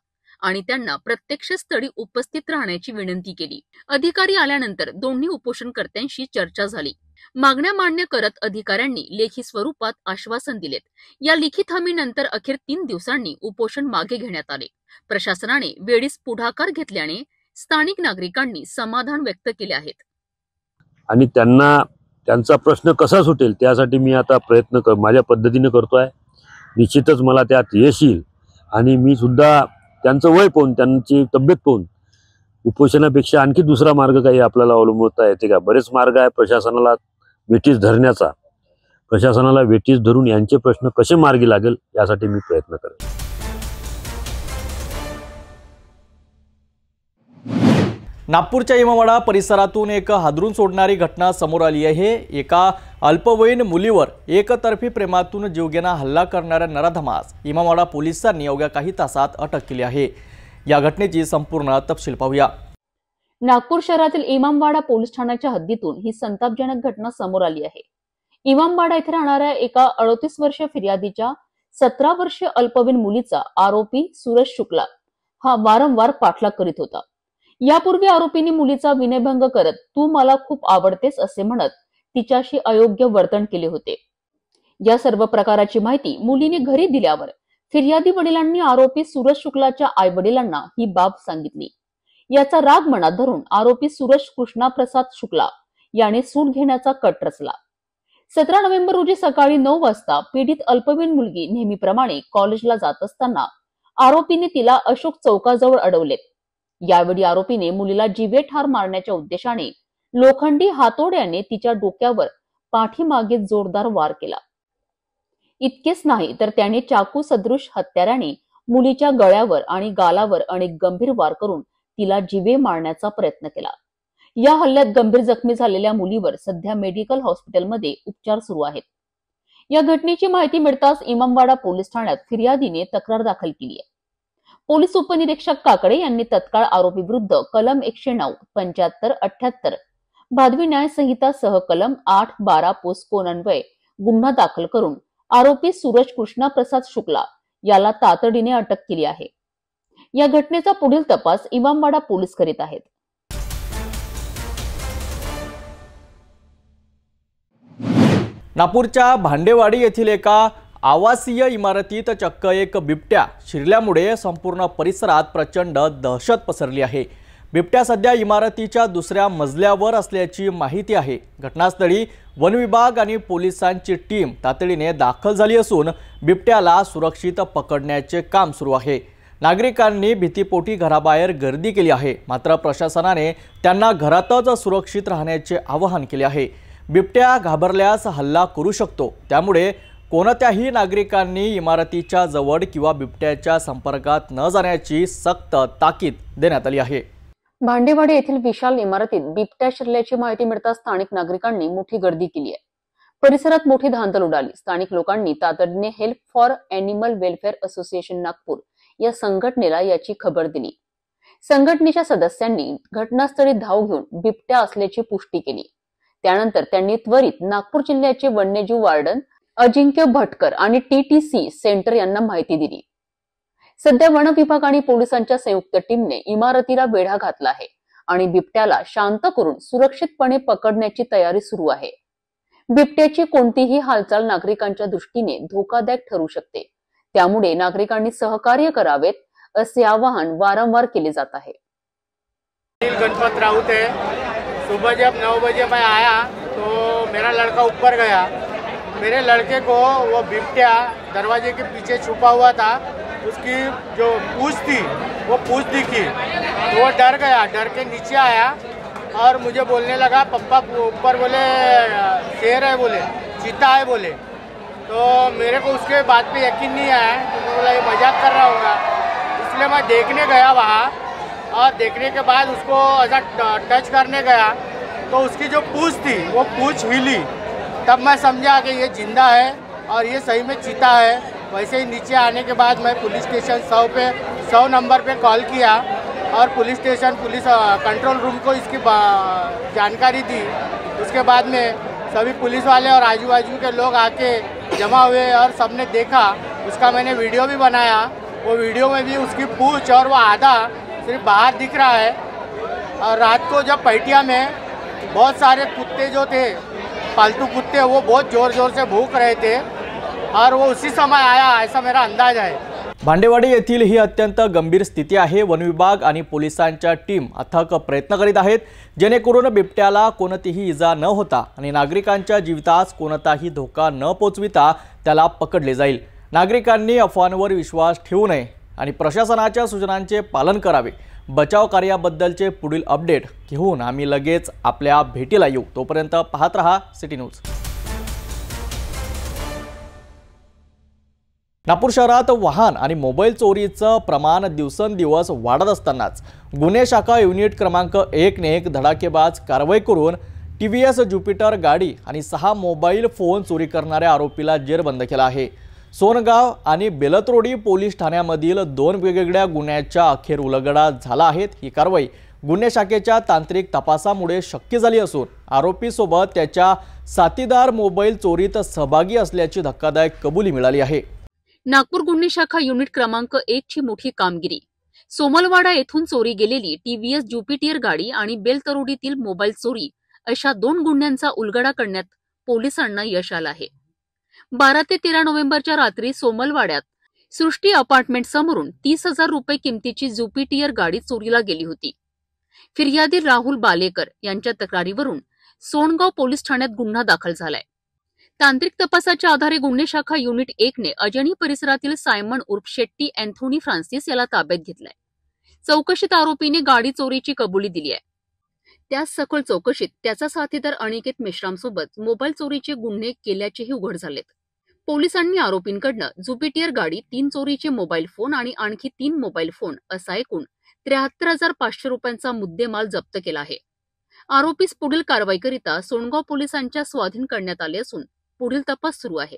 आणि त्यांना प्रत्यक्ष स्थळी उपस्थित राहण्याची विनंती केली। अधिकारी आल्यानंतर दोन्ही उपोषणकर्त्यांशी चर्चा झाली। मागण्या मान्य करत अधिकाऱ्यांनी लेखी स्वरूपात आश्वासन दिलेत। या लिखित हमीनंतर अखेर 3 दिवसांनी उपोषण मागे घेण्यात आले। प्रशासनाने वेळीच पुढाकार घेतल्याने स्थानिक नागरिकांनी समाधान व्यक्त केले आहेत आणि त्यांचा प्रश्न कसा सुटेल त्यासाठी मी आता प्रयत्न माझ्या पद्धतीने करतोय। निश्चितच मला त्यात यश येईल आणि मी सुद्धा त्यांचं वय पाहून त्यांची तब्येत पाहून उपोषणापेक्षा आणखी दुसरा मार्ग काही आपल्याला अवलंबवता येते का? बरेच मार्ग आहे प्रशासनाला वेठीस धरण्याचा। प्रशासनाला वेठीस धरून यांचे प्रश्न कसे मार्गी लागेल यासाठी मी प्रयत्न करेन। नागपूरच्या इमामवाडा परिसरातून एक हादरून सोडणारी घटना समोर आली आहे। एका अल्पवयीन मुलीवर एकतर्फी प्रेमातून जीवघेणा हल्ला करणाऱ्या नराधमास इमामवाडा पोलिसांनी अवघ्या काही तासात अटक केली आहे। या घटनेची संपूर्ण तपशील पाहूया। नागपूर शहरातील इमामवाडा पोलीस ठाण्याच्या हद्दीतून ही संतापजनक घटना समोर आली आहे। इमामवाडा येथे राहणाऱ्या एका 38 वर्षीय फिर्यादीच्या 17 वर्षीय अल्पवयीन मुलीचा आरोपी सूरज शुक्ला हा वारंवार पाठलाग करीत होता। यापूर्वी आरोपींनी मुलीचा विनयभंग करत तू मला खूप आवडतेस असे म्हणत तिच्याशी अयोग्य वर्तन केले होते। या सर्व प्रकाराची माहिती मुलीने घरी दिल्यावर फिर्यादी वडिलांनी आरोपी सूरज शुक्लाच्या आई वडिलांना ही बाब सांगितली। याचा राग मनात धरून आरोपी सूरज कृष्णाप्रसाद शुक्ला याने सूट घेण्याचा कट रचला। 17 नोव्हेंबर रोजी सकाळी 9 वाजता पीडित अल्पवयीन मुलगी नेहमीप्रमाणे कॉलेजला जात असताना आरोपीने तिला अशोक चौकाजवळ अडवले। यावेळी आरोपीने मुलीला जीवे ठार मारण्याच्या उद्देशाने लोखंडी हातोड्याने तिच्या डोक्यावर पाठीमागे जोरदार वार केला। इतकेच नाही तर त्याने चाकू सदृश हत्याराने मुलीच्या गळ्यावर आणि गालावर अनेक गंभीर वार करून तिला जीवे मारण्याचा प्रयत्न केला। या हल्ल्यात गंभीर जखमी झालेल्या मुलीवर सध्या मेडिकल हॉस्पिटलमध्ये उपचार सुरू आहेत। या घटनेची माहिती मिळताच इमामवाडा पोलीस ठाण्यात फिर्यादीने तक्रार दाखल केली आहे। पोलीस उपनिरीक्षक काकडे यांनी तत्काळ आरोपी विरुद्ध कलम 109, 75, 78 भादवी न्याय संहिता सह कलम 8, 12 पोस्को अन्वये गुन्हा दाखल करून आरोपी सूरज कृष्णाप्रसाद शुक्ला याला तातडीने अटक केली आहे। या घटनेचा पुढील तपास इमामवाडा पोलीस करीत आहेत। नागपूरच्या भांडेवाडी येथील एका आवासीय इमारतीत चक्क एक बिबट्या शिरल्यामुळे संपूर्ण परिसरात प्रचंड दहशत पसरली आहे। बिबट्या सध्या इमारतीच्या दुसऱ्या मजल्यावर असल्याची माहिती आहे। घटनास्थळी वन विभाग आणि पोलिसांची टीम तातडीने दाखल झाली असून बिबट्याला सुरक्षित पकडण्याचे काम सुरू आहे। नागरिकांनी भीतीपोटी घराबाहेर गर्दी केली आहे, मात्र प्रशासनाने त्यांना घरातच सुरक्षित राहण्याचे आवाहन केले आहे। बिबट्या घाबरल्यास हल्ला करू शकतो, त्यामुळे कोणत्याही नागरिकांनी इमारतीच्या जवळ किंवा बिबट्याच्या संपर्कात न जाण्याची सक्त ताकीद देण्यात आली आहे। भांडेवाडी येथील विशाल इमारतीत बिबट्या शिरल्याची माहिती मिळताच स्थानिक नागरिकांनी मोठी गर्दी केली आहे। परिसरात मोठी धांदल उडाली। स्थानिक लोकांनी तातडीने help for animal welfare association Nagpur या संघटनेला याची खबर दिली। संघटनेच्या सदस्यांनी घटनास्थळी धाव घेऊन बिबट्या असल्याची पुष्टी केली। त्यानंतर त्यांनी त्वरित नागपूर जिल्ह्याचे वन्यजीव वार्डन अजिंक्य भटकर आणि TTC सेंटर यांना माहिती दिली। सध्या वन विभाग आणि पोलिसांच्या संयुक्त टीमने इमारतीला वेढा घातला आहे आणि बिबट्याला शांत करून सुरक्षितपणे पकडण्याची तयारी सुरू आहे। बिबट्याची कोणतीही हालचाल नागरिकांच्या दृष्टीने धोकादायक ठरू शकते, त्यामुळे नागरिकांनी सहकार्य करावेत असे आवाहन वारंवार केले जात आहे। गणपत राउत है। सुबह जब 9 बजे मैं आया तो मेरा लड़का ऊपर गया। मेरे लड़के को वो बिबट्या दरवाजे के पीछे छुपा हुआ था, उसकी जो पूंछ थी वो पूंछ दिखी तो वो डर गया। डर के नीचे आया और मुझे बोलने लगा, पप्पा ऊपर बोले शेर है, बोले चीता है बोले। तो मेरे को उसके बात पे यकीन नहीं आया, तो मैं बोला ये मजाक कर रहा होगा, इसलिए मैं देखने गया वहाँ। और देखने के बाद उसको ऐसा टच करने गया तो उसकी जो पूंछ थी वो पूंछ हिली, तब मैं समझा कि ये जिंदा है और ये सही में चीता है। वैसे ही नीचे आने के बाद मैं पुलिस स्टेशन 100 नंबर पे कॉल किया और police station police control room को इसकी जानकारी दी। उसके बाद में सभी पुलिस वाले और आजू बाजू के लोग आके जमा हुए और सबने देखा। उसका मैंने वीडियो भी बनाया। वो वीडियो में भी उसकी पूंछ और वो आधा सिर्फ बाहर दिख रहा है। और रात को जब पैटिया में बहुत सारे कुत्ते जो थे, पालतू कुत्ते, वो बहुत ज़ोर ज़ोर से भूक रहे थे और वो उसी समय आया, ऐसा मेरा अंदाज है। भांडेवाडी येथील ही अत्यंत गंभीर स्थिती आहे। वन विभाग आणि पोलिसांच्या टीम अथक प्रयत्न करीत आहेत जेणेकरून बिबट्याला कोणतीही इजा न होता आणि नागरिकांच्या जीवितास कोणताही धोका न पोचविता त्याला पकडले जाईल। नागरिकांनी अफवांवर विश्वास ठेवू नये आणि प्रशासनाच्या सूचनांचे पालन करावे। बचाव कार्याबद्दलचे पुढील अपडेट घेऊन आम्ही लगेच आपल्या भेटीला येऊ। तोपर्यंत पाहत रहा सिटी न्यूज। नागपूर शहरात वाहन आणि मोबाईल चोरीचं प्रमाण दिवसेंदिवस वाढत असतानाच गुन्हे शाखा युनिट क्रमांक 1 ने एक धडाकेबाज कारवाई करून TVS ज्युपिटर गाडी आणि 6 मोबाईल फोन चोरी करणाऱ्या आरोपीला जेरबंद केला आहे। सोनगाव आणि बेलत्रोडी पोलीस ठाण्यामधील 2 वेगवेगळ्या गुन्ह्याच्या अखेर उलगडा झाला आहे। ही कारवाई गुन्हे शाखेच्या तांत्रिक तपासामुळे शक्य झाली असून आरोपीसोबत त्याच्या साथीदार मोबाईल चोरीत सहभागी असल्याची धक्कादायक कबुली मिळाली आहे। नागपूर गुन्हे शाखा युनिट क्रमांक 1 ची मोठी कामगिरी। सोमलवाडा येथून चोरी गेलेली TVS ज्युपिटर गाडी आणि बेलतरोडीतील मोबाईल चोरी अशा 2 गुन्ह्यांचा उलगडा करण्यात पोलिसांना यश आलं आहे। 12 ते 13 नोव्हेंबरच्या रात्री सोमलवाड्यात सृष्टी अपार्टमेंट समोरून 30,000 रुपये किमतीची ज्युपिटर गाडी चोरीला गेली होती। फिर्यादी राहुल बालेकर यांच्या तक्रारीवरून सोनगाव पोलीस ठाण्यात गुन्हा दाखल झालाय। तांत्रिक तपासाच्या आधारे गुन्हे शाखा युनिट 1 ने अजनी परिसरातील सायमन उर्फ शेट्टी अँथोनी फ्रान्सिस याला ताब्यात घेतलाय। चौकशीत आरोपीने गाडी चोरीची कबुली दिली आहे। त्याच सखोल चौकशीत त्याचा साथीदार अनिकेत मेश्रामसोबत मोबाईल चोरीचे गुन्हे केल्याचेही उघड झालेत। पोलिसांनी आरोपींकडनं ज्युपिटर गाडी, 3 चोरीचे मोबाईल फोन आणि आणखी 3 मोबाईल फोन असा एकूण 73,500 रुपयांचा मुद्देमाल जप्त केला आहे। आरोपीस पुढील कारवाईकरिता सोनगाव पोलिसांच्या स्वाधीन करण्यात आले असून पुढील तपास सुरू आहे।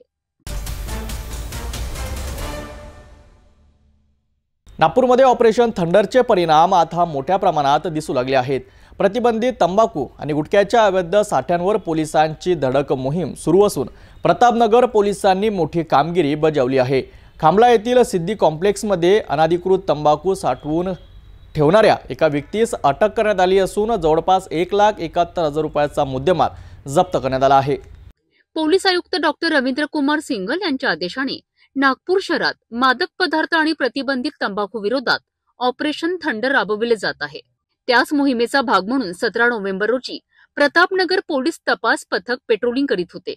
नागपूरमध्ये ऑपरेशन थंडरचे परिणाम आता मोठ्या प्रमाणात दिसू लागले आहेत। प्रतिबंधित तंबाखू आणि गुटख्याच्या अवैध साठ्यांवर पोलिसांची धडक मोहीम सुरू असून प्रतापनगर पोलिसांनी मोठी कामगिरी बजावली आहे। खामला येथील सिद्धी कॉम्प्लेक्समध्ये अनधिकृत तंबाखू साठवून ठेवणाऱ्या एका व्यक्तीस अटक करण्यात आली असून जवळपास 1,71,000 रुपयाचा मुद्देमाल जप्त करण्यात आला आहे। पोलीस आयुक्त डॉक्टर रवींद्र कुमार सिंगल यांच्या आदेशाने नागपूर शहरात मादक पदार्थ आणि प्रतिबंधित तंबाखू विरोधात ऑपरेशन थंडर राबविले जात आहे। त्याच मोहिमेचा भाग म्हणून 17 नोव्हेंबर रोजी प्रतापनगर पोलीस तपास पथक पेट्रोलिंग करीत होते।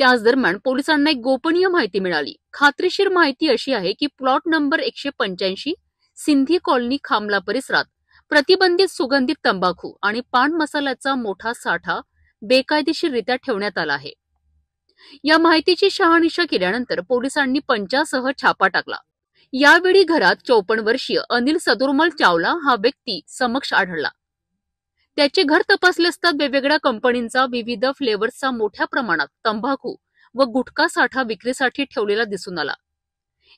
त्याच दरम्यान पोलिसांना एक गोपनीय माहिती मिळाली। खात्रीशीर माहिती अशी आहे की प्लॉट नंबर 185 सिंधी कॉलनी खामला परिसरात प्रतिबंधित सुगंधित तंबाखू आणि पान मसाल्याचा मोठा साठा बेकायदेशीररित्या ठेवण्यात आला आहे। या माहितीची शहानिशा केल्यानंतर पोलिसांनी पंचासह छापा टाकला। यावेळी घरात 54 वर्षीय अनिल सदोरमल चावला हा व्यक्ती समक्ष आढळला। त्याचे घर तपासले असता वेगवेगळ्या कंपनींचा विविध फ्लेवर्सचा मोठ्या प्रमाणात तंबाखू व गुटखा साठा विक्रीसाठी ठेवलेला दिसून आला।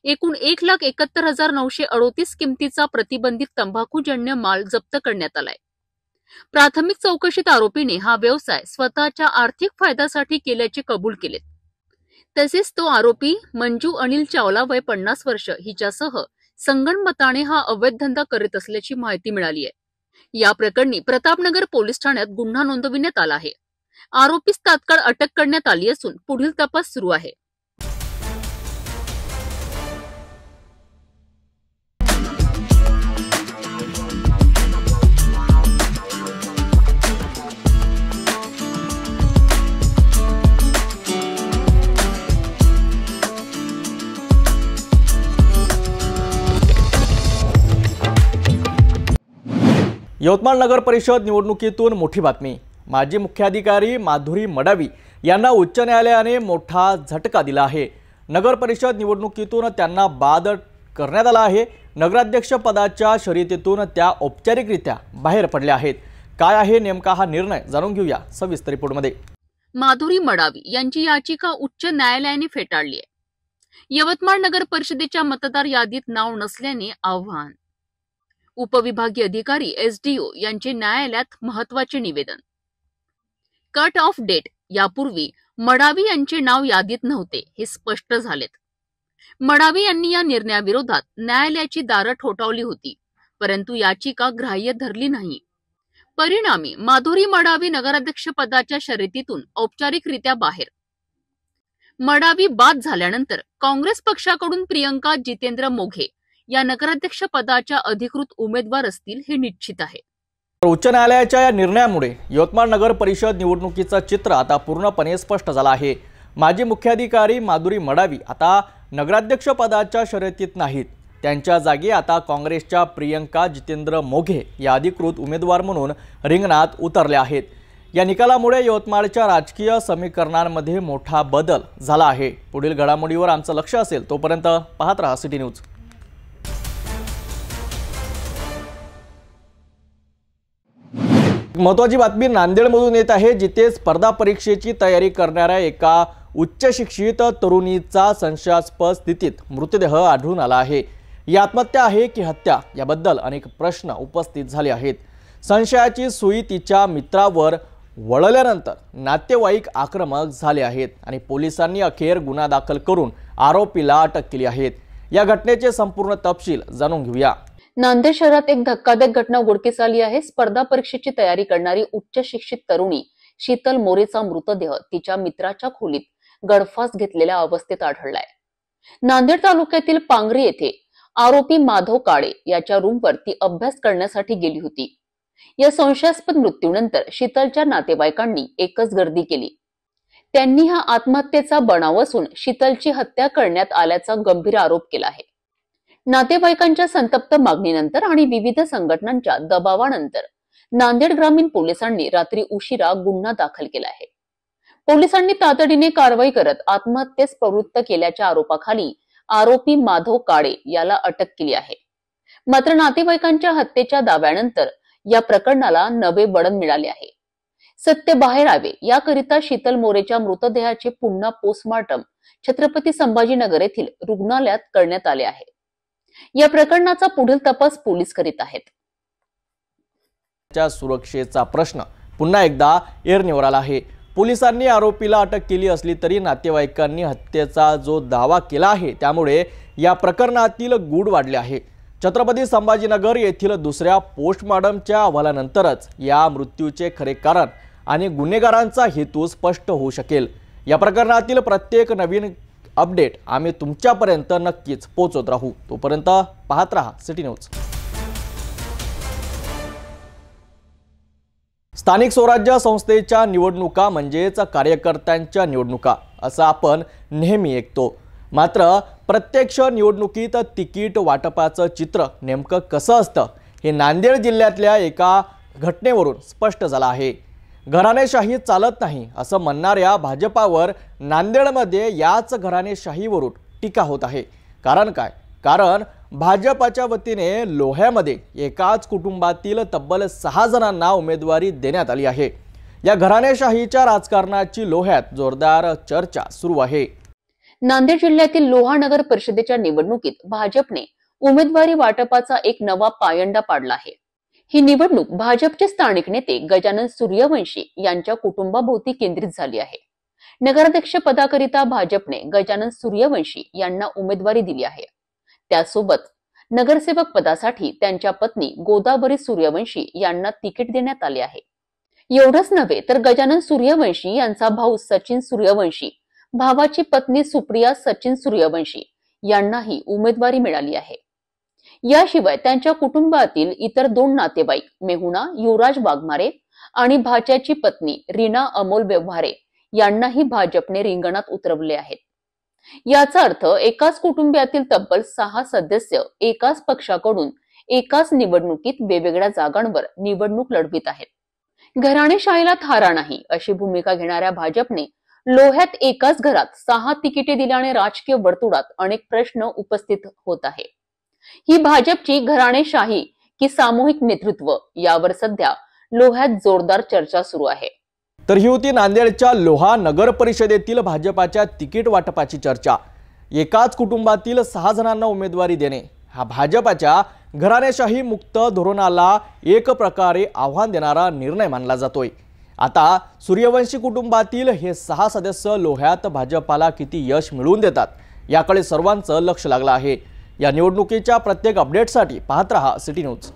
एकूण 1,71,938 किमतीचा प्रतिबंधित तंबाखूजन्य माल जप्त करण्यात आलाय। प्राथमिक चौकशीत आरोपीने हा व्यवसाय स्वतःच्या आर्थिक फायद्यासाठी केल्याचे कबूल केले। तसेच तो आरोपी मंजू अनिल चावला वय 50 वर्ष हिच्यासह संगनमताने हा अवैध धंदा करीत असल्याची माहिती मिळाली आहे। या प्रकरणी प्रतापनगर पोलीस ठाण्यात गुन्हा नोंदविण्यात आला आहे। आरोपीस तात्काळ अटक करण्यात आली असून पुढील तपास सुरू आहे। यवतमाळ नगर परिषद निवडणुकीतून मोठी बातमी। माजी मुख्याधिकारी माधुरी मडावी यांना उच्च न्यायालयाने मोठा झटका दिला आहे। नगर परिषद निवडणुकीतून त्यांना बाद करण्यात आला आहे। नगराध्यक्ष पदाच्या शर्यतीतून त्या औपचारिकरित्या बाहेर पडल्या आहेत। काय आहे नेमका हा निर्णय जाणून घेऊया सविस्तर रिपोर्टमध्ये। माधुरी मडावी यांची याचिका उच्च न्यायालयाने फेटाळली आहे। यवतमाळ नगर परिषदेच्या मतदार यादीत नाव नसल्याने आव्हान। उपविभागीय अधिकारी SDO यांचे न्यायालयात महत्त्वाचे निवेदन। कट ऑफ डेट यापूर्वी मडावी यांचे नाव यादीत नव्हते हे स्पष्ट झालेत. मडावी यांनी या निर्णयाविरोधात न्यायालयाची दारं ठोठावली होती, परंतु याचिका ग्राह्य धरली नाही. परिणामी माधुरी मडावी नगराध्यक्ष पदाच्या शर्यतीतून औपचारिकरित्या बाहेर. मडावी बाद झाल्यानंतर काँग्रेस पक्षाकडून प्रियंका जितेंद्र मोघे या नगराध्यक्ष पदाच्या अधिकृत उमेदवार असतील हे निश्चित आहे. उच्च न्यायालयाच्या या निर्णयामुळे यवतमाळ नगर परिषद निवडणुकीचं चित्र आता पूर्णपणे स्पष्ट झालं आहे. माजी मुख्याधिकारी माधुरी मडावी आता नगराध्यक्ष पदाच्या शर्यतीत नाहीत. त्यांच्या जागी आता काँग्रेसच्या प्रियंका जितेंद्र मोघे या अधिकृत उमेदवार म्हणून रिंगणात उतरल्या आहेत. या निकालामुळे यवतमाळच्या राजकीय समीकरणांमध्ये मोठा बदल झाला आहे. पुढील घडामोडीवर आमचं लक्ष असेल, तोपर्यंत पाहत रहा सिटी न्यूज. महत्त्वाची बातमी नांदेडमधून येत आहे, जिथे स्पर्धा परीक्षेची तयारी करणाऱ्या एका उच्च शिक्षित तरुणीचा संशयास्पद स्थितीत मृतदेह आढळून आला आहे. ही आत्महत्या आहे की हत्या याबद्दल अनेक प्रश्न उपस्थित झाले आहेत. संशयाची सुई तिच्या मित्रावर वळल्यानंतर नातेवाईक आक्रमक झाले आहेत आणि पोलिसांनी अखेर गुन्हा दाखल करून आरोपीला अटक केली आहे. या घटनेचे संपूर्ण तपशील जाणून घेऊया. नांदेड शहरात एक धक्कादायक घटना उघडकीस आली आहे. स्पर्धा परीक्षेची तयारी करणारी उच्च शिक्षित तरुणी शीतल मोरेचा मृतदेह तिच्या मित्राच्या खोलीत गळफास घेतलेल्या अवस्थेत आढळलाय. नांदेड तालुक्यातील पांगरी येथे आरोपी माधव काळे याच्या रूमवर ती अभ्यास करण्यासाठी गेली होती. या संशयास्पद मृत्यूनंतर शीतलच्या नातेवाईकांनी एकच गर्दी केली. त्यांनी हा आत्महत्येचा बनाव असून शीतलची हत्या करण्यात आल्याचा गंभीर आरोप केला आहे. नातेवाईकांच्या संतप्त मागणीनंतर आणि विविध संघटनांच्या दबावानंतर नांदेड ग्रामीण पोलिसांनी रात्री उशिरा गुन्हा दाखल केला आहे. पोलिसांनी तातडीने कारवाई करत आत्महत्येस प्रवृत्त केल्याच्या आरोपाखाली आरोपी माधव काळे याला अटक केली आहे. मात्र नातेवाईकांच्या हत्येच्या दाव्यानंतर या प्रकरणाला नवे वळण मिळाले आहे. सत्य बाहेर यावे याकरिता शीतल मोरेच्या मृतदेहाचे पुन्हा पोस्टमॉर्टम छत्रपती संभाजीनगर येथील रुग्णालयात करण्यात आले आहे. या प्रकरणाचा पुढील तपास पोलीस करीत आहेत. सुरक्षेचा प्रश्न पुन्हा एकदा ऐरणीवर आला आहे. पोलिसांनी आरोपीला अटक केली असली तरी नातेवाईकांनी हत्येचा जो दावा केला आहे त्यामुळे या प्रकरणातील गूढ वाढले आहे. छत्रपती संभाजीनगर येथील दुसऱ्या पोस्टमॉर्टमच्या अहवालानंतरच या मृत्यूचे खरे कारण आणि गुन्हेगारांचा हेतू स्पष्ट होऊ शकेल. या प्रकरणातील प्रत्येक नवीन अपडेट आम्ही तुमच्यापर्यंत नक्कीच पोहोचवत राहू. तोपर्यंत पाहत रहा सिटी न्यूज. स्थानिक स्वराज्य संस्थेच्या निवडणुका म्हणजेच कार्यकर्त्यांच्या निवडणुका असं आपण नेहमी ऐकतो. मात्र प्रत्यक्ष निवडणुकीत तिकीट वाटपाचं चित्र नेमकं कसं असतं हे नांदेड जिल्ह्यातल्या एका घटनेवरून स्पष्ट झालं आहे. घराणेशाही चालत नाही असं म्हणणाऱ्या भाजपावर नांदेडमध्ये याच घराणेशाहीवरून टीका होत आहे. कारण काय? कारण भाजपाच्या वतीने लोह्यामध्ये एकाच कुटुंबातील तब्बल 6 जणांना उमेदवारी देण्यात आली आहे. या घराणेशाहीच्या राजकारणाची लोह्यात जोरदार चर्चा सुरू आहे. नांदेड जिल्ह्यातील लोहा नगर परिषदेच्या निवडणुकीत भाजपने उमेदवारी वाटपाचा एक नवा पायंडा पाडला आहे. ही निवडणूक भाजपचे स्थानिक नेते गजानन सूर्यवंशी यांच्या कुटुंबाभोवती केंद्रित झाली आहे. नगराध्यक्ष पदाकरिता भाजपने गजानन सूर्यवंशी यांना उमेदवारी दिली आहे. त्यासोबत नगरसेवक पदासाठी त्यांच्या पत्नी गोदावरी सूर्यवंशी यांना तिकीट देण्यात आले आहे. एवढंच नव्हे तर गजानन सूर्यवंशी यांचा भाऊ सचिन सूर्यवंशी, भावाची पत्नी सुप्रिया सचिन सूर्यवंशी यांनाही उमेदवारी मिळाली आहे. याशिवाय त्यांच्या कुटुंबातील इतर 2 नातेवाईक मेहुणा युवराज वाघमारे आणि भाच्याची पत्नी रीना अमोल व्यवहारे यांनाही भाजपने रिंगणात उतरवले आहेत. याचा अर्थ एकाच कुटुंबातील तब्बल 6 सदस्य एकाच पक्षाकडून एकाच निवडणुकीत वेगवेगळ्या जागांवर निवडणूक लढवित आहेत. घराणेशाहीला थारा नाही अशी भूमिका घेणाऱ्या भाजपने लोह्यात एकाच घरात 6 तिकिटे दिल्याने राजकीय वर्तुळात अनेक प्रश्न उपस्थित होत आहे. ही भाजपची घराणेशाही की सामूहिक नेतृत्व यावर सध्या लोह्यात जोरदार चर्चा सुरू आहे. तर ही होती नांदेडच्या लोहा नगर परिषदेतील भाजपाच्या तिकीट वाटपाची चर्चा. एकाच कुटुंबातील 6 जणांना उमेदवारी देणे हा भाजपाच्या घराणेशाही मुक्त धोरणाला एक प्रकारे आव्हान देणारा निर्णय मानला जातोय. आता सूर्यवंशी कुटुंबातील हे 6 सदस्य लोह्यात भाजपाला किती यश मिळवून देतात याकडे सर्वांचं लक्ष लागलं आहे। या निवडणुकीच्या प्रत्येक अपडेटसाठी पाहत रहा सिटी न्यूज।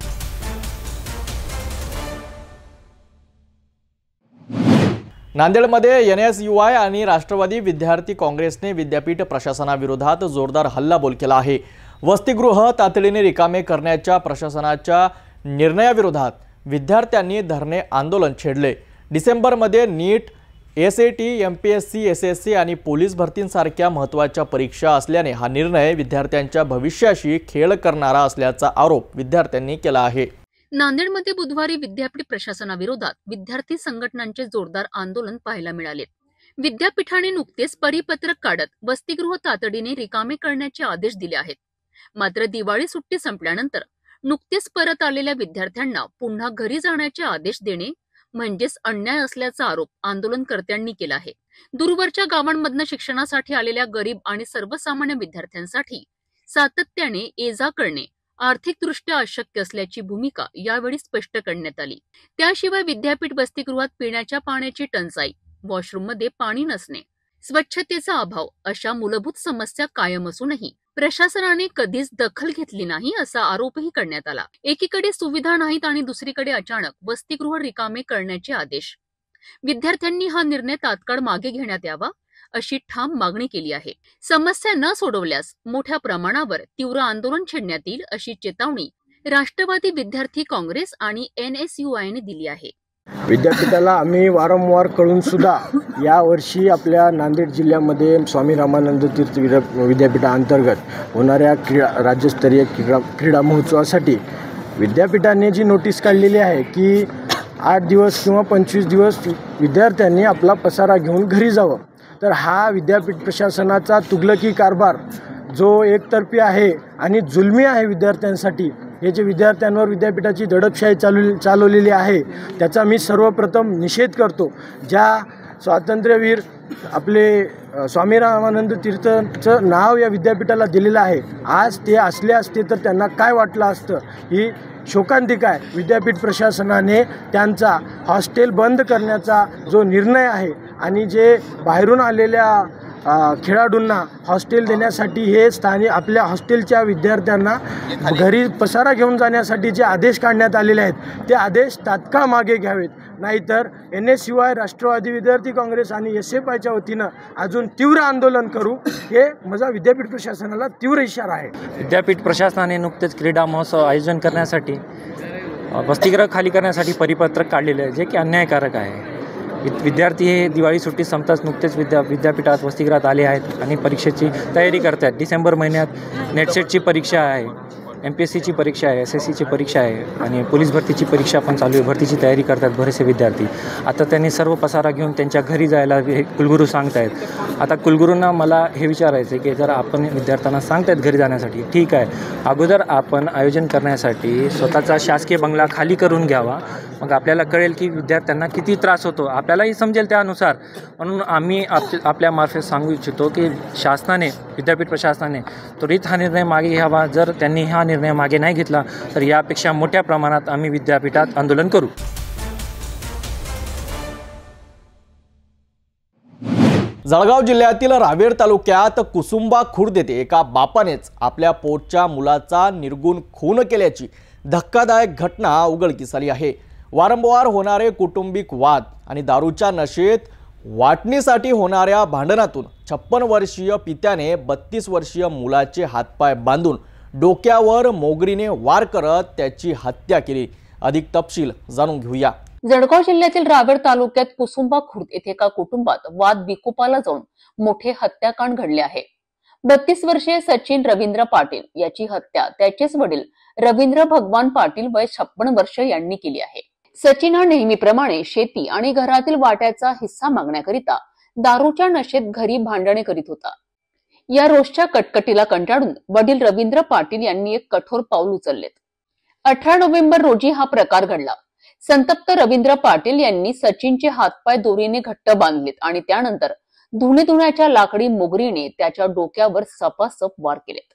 नांदेडमध्ये NSUI आणि राष्ट्रवादी विद्यार्थी काँग्रेसने विद्यापीठ प्रशासनाविरोधात जोरदार हल्लाबोल केला आहे। वसतिगृह तातडीने रिकामे करण्याच्या प्रशासनाच्या निर्णयाविरोधात विद्यार्थ्यांनी धरणे आंदोलन छेडले। डिसेंबरमध्ये नीट, SAT, MPSC, SSC आणि पोलीस भरतींसारख्या महत्त्वाच्या परीक्षा असल्याने हा निर्णय विद्यार्थ्यांच्या भविष्याशी खेळ करणारा असल्याचा आरोप विद्यार्थ्यांनी केला आहे। नांदेडमध्ये बुधवारी विद्यापीठ प्रशासनाविरोधात विद्यार्थी संघटनांचे जोरदार आंदोलन पाहायला मिळाले। विद्यापीठाने नुकतेच परिपत्रक काढत वसतिगृह तातडीने रिकामे करण्याचे आदेश दिले आहेत। मात्र दिवाळी सुट्टी संपल्यानंतर नुकतेच परत आलेल्या विद्यार्थ्यांना पुन्हा घरी जाण्याचे आदेश देणे म्हणजेच अन्याय असल्याचा आरोप आंदोलनकर्त्यांनी केला आहे। दूरवरच्या गावांमधून शिक्षणासाठी आलेल्या गरीब आणि सर्वसामान्य विद्यार्थ्यांसाठी सातत्याने ये-जा करणे आर्थिकदृष्ट्या अशक्य असल्याची भूमिका यावेळी स्पष्ट करण्यात आली। त्याशिवाय विद्यापीठ वसतिगृहात पिण्याच्या पाण्याची टंचाई, वॉशरूममध्ये पाणी नसणे, स्वच्छतेचा अभाव अशा मूलभूत समस्या कायम असूनही प्रशासनाने कधीच दखल घेतली नाही असा आरोपही करण्यात आला। एकीकडे सुविधा नाहीत आणि दुसरीकडे अचानक वसतिगृह रिकामे करण्याचे आदेश। विद्यार्थ्यांनी हा निर्णय तात्काळ मागे घेण्यात यावा अशी ठाम मागणी केली आहे। समस्या न सोडवल्यास मोठ्या प्रमाणावर तीव्र आंदोलन छेडण्यात येईल अशी चेतावणी राष्ट्रवादी विद्यार्थी काँग्रेस आणि NSUI ने दिली आहे। विद्यापीठाला आम्ही वारंवार कळून सुद्धा यावर्षी आपल्या नांदेड जिल्ह्यामध्ये स्वामी रामानंद तीर्थ विद्यापीठाअंतर्गत होणाऱ्या राज्यस्तरीय क्रीडा महोत्सवासाठी विद्यापीठाने जी नोटीस काढलेली आहे की 8 दिवस किंवा 25 दिवस विद्यार्थ्यांनी आपला पसारा घेऊन घरी जावं, तर हा विद्यापीठ प्रशासनाचा तुगलकी कारभार जो एकतर्फी आहे आणि जुलमी आहे विद्यार्थ्यांसाठी, हे जे विद्यार्थ्यांवर विद्यापीठाची दडपशाही चालवलेली आहे त्याचा मी सर्वप्रथम निषेध करतो। ज्या स्वातंत्र्यवीर आपले स्वामी रामानंद तीर्थचं नाव या विद्यापीठाला दिलेलं आहे, आज ते असले असते तर त्यांना काय वाटलं असतं ही शोकांतिका आहे। विद्यापीठ प्रशासनाने त्यांचा हॉस्टेल बंद करण्याचा जो निर्णय आहे आणि जे बाहेरून आलेल्या खेळाडूंना हॉस्टेल देण्यासाठी हे स्थानिक आपल्या हॉस्टेलच्या विद्यार्थ्यांना घरी पसारा घेऊन जाण्यासाठी जे आदेश काढण्यात आलेले आहेत ते आदेश तात्काळ मागे घ्यावेत, नाहीतर NSUI, राष्ट्रवादी विद्यार्थी काँग्रेस आणि SFIच्या वतीनं अजून तीव्र आंदोलन करू, हे माझा विद्यापीठ प्रशासनाला तीव्र इशारा आहे। विद्यापीठ प्रशासनाने नुकतेच क्रीडा महोत्सव आयोजन करण्यासाठी वसतिगृह खाली करण्यासाठी परिपत्रक काढलेले आहे, जे की अन्यायकारक आहे। विद्यार्थी हे दिवाळी सुट्टी संपताच नुकतेच विद्यापीठात वसतिगृहात आले आहेत आणि परीक्षेची तयारी करत आहेत। डिसेंबर महिन्यात नेटसेटची परीक्षा आहे, MPSCची परीक्षा आहे, SSCची परीक्षा आहे आणि पोलीस भरतीची परीक्षा पण चालू आहे। भरतीची तयारी करतात बरेचसे विद्यार्थी। आता त्यांनी सर्व पसारा घेऊन त्यांच्या घरी जायला हे कुलगुरू सांगत आहेत। आता कुलगुरूंना मला हे विचारायचं आहे की जर आपण विद्यार्थ्यांना सांगतायत घरी जाण्यासाठी, ठीक आहे, अगोदर आपण आयोजन करण्यासाठी स्वतःचा शासकीय बंगला खाली करून घ्यावा, मग आपल्याला कळेल की विद्यार्थ्यांना किती त्रास होतो, आपल्यालाही समजेल त्यानुसार। म्हणून आम्ही आपल्यामार्फत सांगू इच्छितो की शासनाने, विद्यापीठ प्रशासनाने त्वरित हा निर्णय मागे घ्यावा। जर त्यांनी हा निर्णय मागे नाही घेतला तर यापेक्षा मोठ्या प्रमाणात आम्ही विद्यापीठात आंदोलन करू। जळगाव जिल्ह्यातील रावेर तालुक्यात कुसुंबा खुर्द येथे एका बापानेच आपल्या पोटच्या मुलाचा निर्गुण खून केल्याची धक्कादायक घटना उघडकीस आली आहे। वारंवार होणारे कौटुंबिक वाद आणि दारूच्या नशेत वाटणीसाठी होणाऱ्या भांडणातून 56 वर्षीय पित्याने 32 वर्षीय मुलाचे हातपाय बांधून डोक्यावर मोगरीने वार करत त्याची हत्या केली। अधिक तपशील जाणून घेऊया। जळगाव जिल्ह्यातील रावेर तालुक्यात कुसुंबा खुर्द येथे एका कुटुंबात वाद विकोपाला जाऊन मोठे हत्याकांड घडले आहे। 32 वर्षीय सचिन रवींद्र पाटील याची हत्या त्याचेच वडील रवींद्र भगवान पाटील वय 56 वर्ष यांनी केली आहे। सचिन हा नेहमीप्रमाणे शेती आणि घरातील वाट्याचा हिस्सा मागण्याकरिता दारूच्या नशेत घरी भांडणे करीत होता। या रोजच्या कटकटीला कंटाळून वडील रवींद्र पाटील यांनी एक कठोर पाऊल उचलले। 18 नोव्हेंबर रोजी हा प्रकार घडला। संतप्त रवींद्र पाटील यांनी सचिनचे हातपाय दोरीने घट्ट बांधलेत आणि त्यानंतर धुण्याच्या लाकडी मोगरीने त्याच्या डोक्यावर सपासप वार केलेत।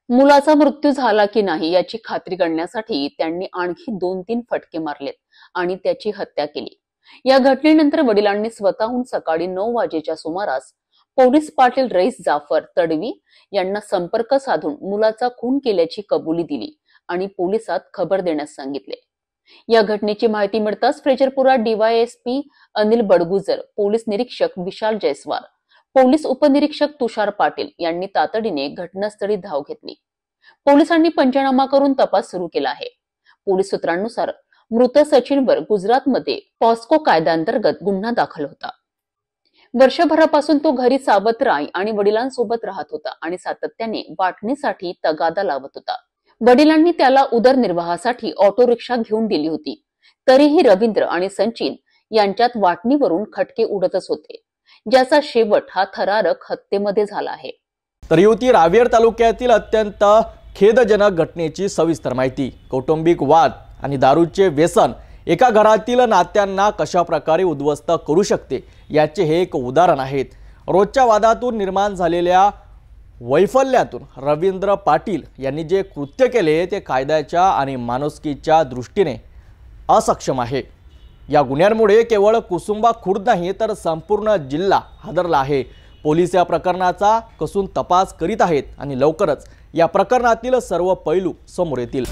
मुलाचा मृत्यू झाला की नाही याची खात्री करण्यासाठी त्यांनी आणखी 2-3 फटके मारलेत आणि त्याची हत्या केली। या घटनेनंतर वडिलांनी स्वतःहून सकाळी 9 वाजेच्या सुमारास पोलीस पाटील रईस जाफर तडवी यांना संपर्क साधून मुलाचा खून केल्याची कबुली दिली आणि पोलिसात खबर देण्यास सांगितले। या घटनेची माहिती मिळताच फ्रेजरपुरा डीवायएसपी अनिल बडगुजर, पोलीस निरीक्षक विशाल जयस्वाल, पोलीस उपनिरीक्षक तुषार पाटील यांनी तातडीने घटनास्थळी धाव घेतली। पोलिसांनी पंचनामा करून तपास सुरू केला आहे। पोलीस सूत्रांनुसार मृत सचिनवर गुजरातमध्ये पॉस्को कायद्याअंतर्गत गुन्हा दाखल होता। वर्षभरापासून तो घरी सावत्र आई आणि वडिलांसोबत राहत होता आणि सातत्याने वाटणीसाठी तगादा लावत होता। वडिलांनी त्याला उदरनिर्वाहासाठी ऑटो रिक्षा घेऊन दिली होती, तरीही रवींद्र आणि सचिन यांच्यात वाटणीवरून खटके उडतच होते, ज्याचा शेवट हा थरारक हत्येमध्ये झाला आहे। तर ही होती रावेर तालुक्यातील अत्यंत खेदजनक घटनेची सविस्तर माहिती। कौटुंबिक वाद आणि दारूचे व्यसन एका घरातील नात्यांना कशा प्रकारे उद्ध्वस्त करू शकते याचे हे एक उदाहरण आहे। रोजच्या वादातून निर्माण झालेल्या वैफल्यातून रवींद्र पाटील यांनी जे कृत्य केले ते कायद्याच्या आणि माणुसकीच्या दृष्टीने असक्षम आहे। या गुन्ह्यांमुळे केवळ कुसुंबा खुर्द नाही तर संपूर्ण जिल्हा हादरला आहे। पोलीस या प्रकरणाचा कसून तपास करीत आहेत आणि लवकरच या प्रकरणातील सर्व पैलू समोर येतील।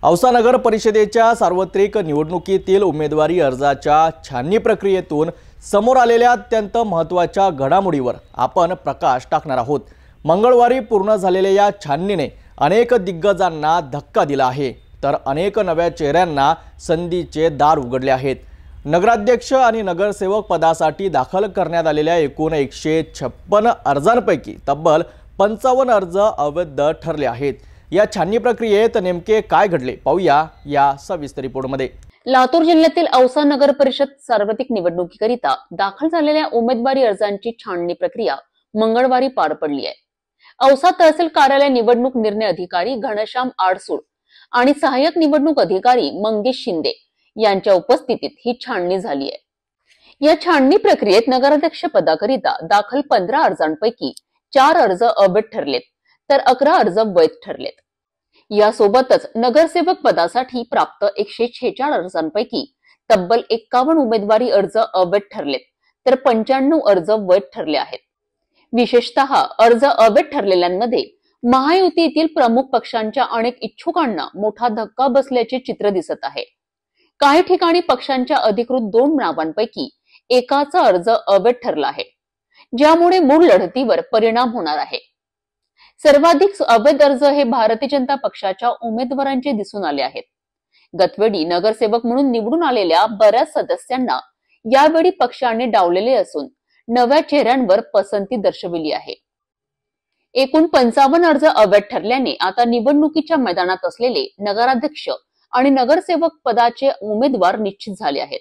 औसा नगर परिषदेच्या सार्वत्रिक निवडणुकीतील उमेदवारी अर्जाच्या छाननी प्रक्रियेतून समोर आलेल्या अत्यंत महत्त्वाच्या घडामोडीवर आपण प्रकाश टाकणार आहोत। मंगळवारी पूर्ण झालेल्या या छाननीने अनेक दिग्गजांना धक्का दिला आहे, तर अनेक नव्या चेहऱ्यांना संधीचे दार उघडले आहेत। नगराध्यक्ष आणि नगरसेवक पदासाठी दाखल करण्यात आलेल्या एकूण 156 अर्जांपैकी तब्बल 55 अर्ज अवैध ठरले आहेत। या छाननी प्रक्रियेत नेमके काय घडले पाहूया या सविस्तर रिपोर्टमध्ये। लातूर जिल्ह्यातील औसा नगर परिषद सार्वत्रिक निवडणुकीकरिता दाखल झालेल्या उमेदवारी अर्जांची छाननी प्रक्रिया मंगळवारी पार पडली आहे। औसा तहसील कार्यालय निवडणूक निर्णय अधिकारी घनश्याम आडसूळ आणि सहाय्यक निवडणूक अधिकारी मंगेश शिंदे यांच्या उपस्थितीत ही छाननी झाली आहे। या छाननी प्रक्रियेत नगराध्यक्ष पदाकरिता दाखल 15 अर्जांपैकी 4 अर्ज अवैध ठरलेत, तर 11 अर्ज वैध ठरलेत। यासोबतच नगरसेवक पदासाठी प्राप्त 146 अर्जांपैकी तब्बल 51 उमेदवारी अर्ज अवैध ठरलेत, तर 95 अर्ज वैध ठरले आहेत। विशेषतः अर्ज अवैध ठरलेल्यांमध्ये महायुतीतील प्रमुख पक्षांच्या अनेक इच्छुकांना मोठा धक्का बसल्याचे चित्र दिसत आहे। काही ठिकाणी पक्षांच्या अधिकृत 2 नावांपैकी एकाचा अर्ज अवैध ठरला आहे, ज्यामुळे मूळ लढतीवर परिणाम होणार आहे। सर्वाधिक अवैध अर्ज हे भारतीय जनता पक्षाच्या उमेदवारांचे दिसून आले आहेत। गतवेळी नगरसेवक म्हणून निवडून आलेल्या बऱ्याच सदस्यांना यावेळी पक्षाने डावलेले असून नव्या चेहऱ्यांवर पसंती दर्शविली आहे। एकूण 55 अर्ज अवैध ठरल्याने आता निवडणुकीच्या मैदानात असलेले नगराध्यक्ष आणि नगरसेवक पदाचे उमेदवार निश्चित झाले आहेत।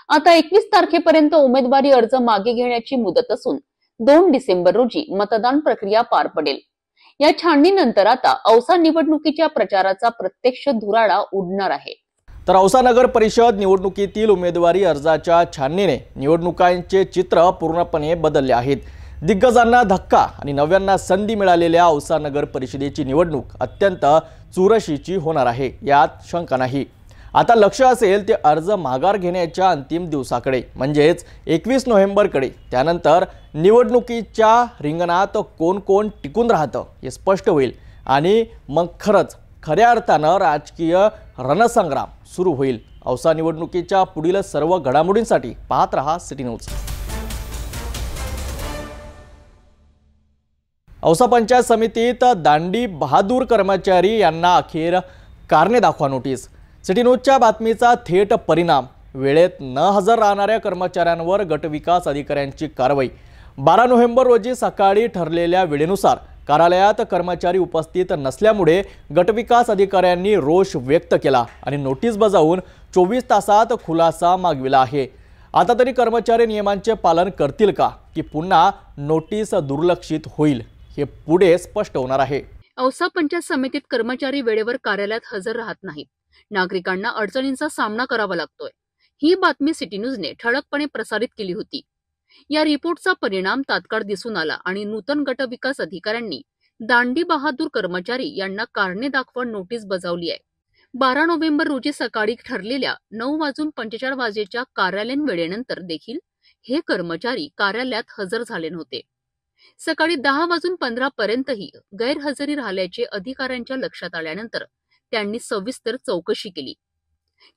आता 21 तारखेपर्यंत उमेदवारी अर्ज मागे घेण्याची मुदत असून 2 डिसेंबर रोजी मतदान प्रक्रिया पार पडेल। या छाननीनंतर आता औसा निवडणुकीच्या प्रचाराचा प्रत्यक्ष धुराळा उडणार आहे। तर औसा नगर परिषद निवडणुकीतील उमेदवारी अर्जाच्या छाननीने निवडणुकांचे चित्र पूर्णपणे बदलले आहेत। दिग्गजांना धक्का आणि नव्यांना संधी मिळालेल्या औसा नगर परिषदेची निवडणूक अत्यंत चुरशीची होणार आहे, यात शंका नाही। आता लक्ष असेल ते अर्ज माघार घेण्याच्या अंतिम दिवसाकडे, म्हणजेच 21 नोव्हेंबरकडे। त्यानंतर निवडणुकीच्या रिंगणात कोण कोण टिकून राहतं हे स्पष्ट होईल आणि मग खऱ्या अर्थानं राजकीय रणसंग्राम सुरू होईल। औसा निवडणुकीच्या पुढील सर्व घडामोडींसाठी पाहत रहा सिटी न्यूज। औसा पंचायत समितीत दांडी बहादूर कर्मचारी यांना अखेर कारणे दाखवा नोटीस। सिटी न्यूजच्या बातमीचा थेट परिणाम, वेळेत न हजर राहणाऱ्या कर्मचाऱ्यांवर गटविकास अधिकाऱ्यांची कारवाई। 12 नोव्हेंबर रोजी सकाळी ठरलेल्या वेळेनुसार कार्यालयात कर्मचारी उपस्थित नसल्यामुळे गटविकास अधिकाऱ्यांनी रोष व्यक्त केला आणि नोटीस बजावून 24 तासात खुलासा मागविला आहे। आता तरी कर्मचारी नियमांचे पालन करतील का की पुन्हा नोटीस दुर्लक्षित होईल हे पुढे स्पष्ट होणार आहे। औसा पंचायत समितीत कर्मचारी वेळेवर कार्यालयात हजर राहत नाहीत, नागरिकांना अडचणींचा सामना करावा लागतोय। ही बातमी सिटी न्यूजने ठळकपणे प्रसारित केली होती। या रिपोर्टचा परिणाम तात्काळ दिसून आला आणि नूतन गटविकास अधिकाऱ्यांनी दांडी बहादूर कर्मचारी यांना कारणे दाखवा नोटीस बजावली आहे। 12 नोव्हेंबर रोजी सकाळी ठरलेल्या 9:45 कार्यालयीन वेळेनंतर देखील हे कर्मचारी कार्यालयात हजर झाले नव्हते. सकाळी 10:15 पर्यंतही गैरहजेरी राहिल्याचे अधिकाऱ्यांच्या लक्षात आल्यानंतर त्यांनी सविस्तर चौकशी केली.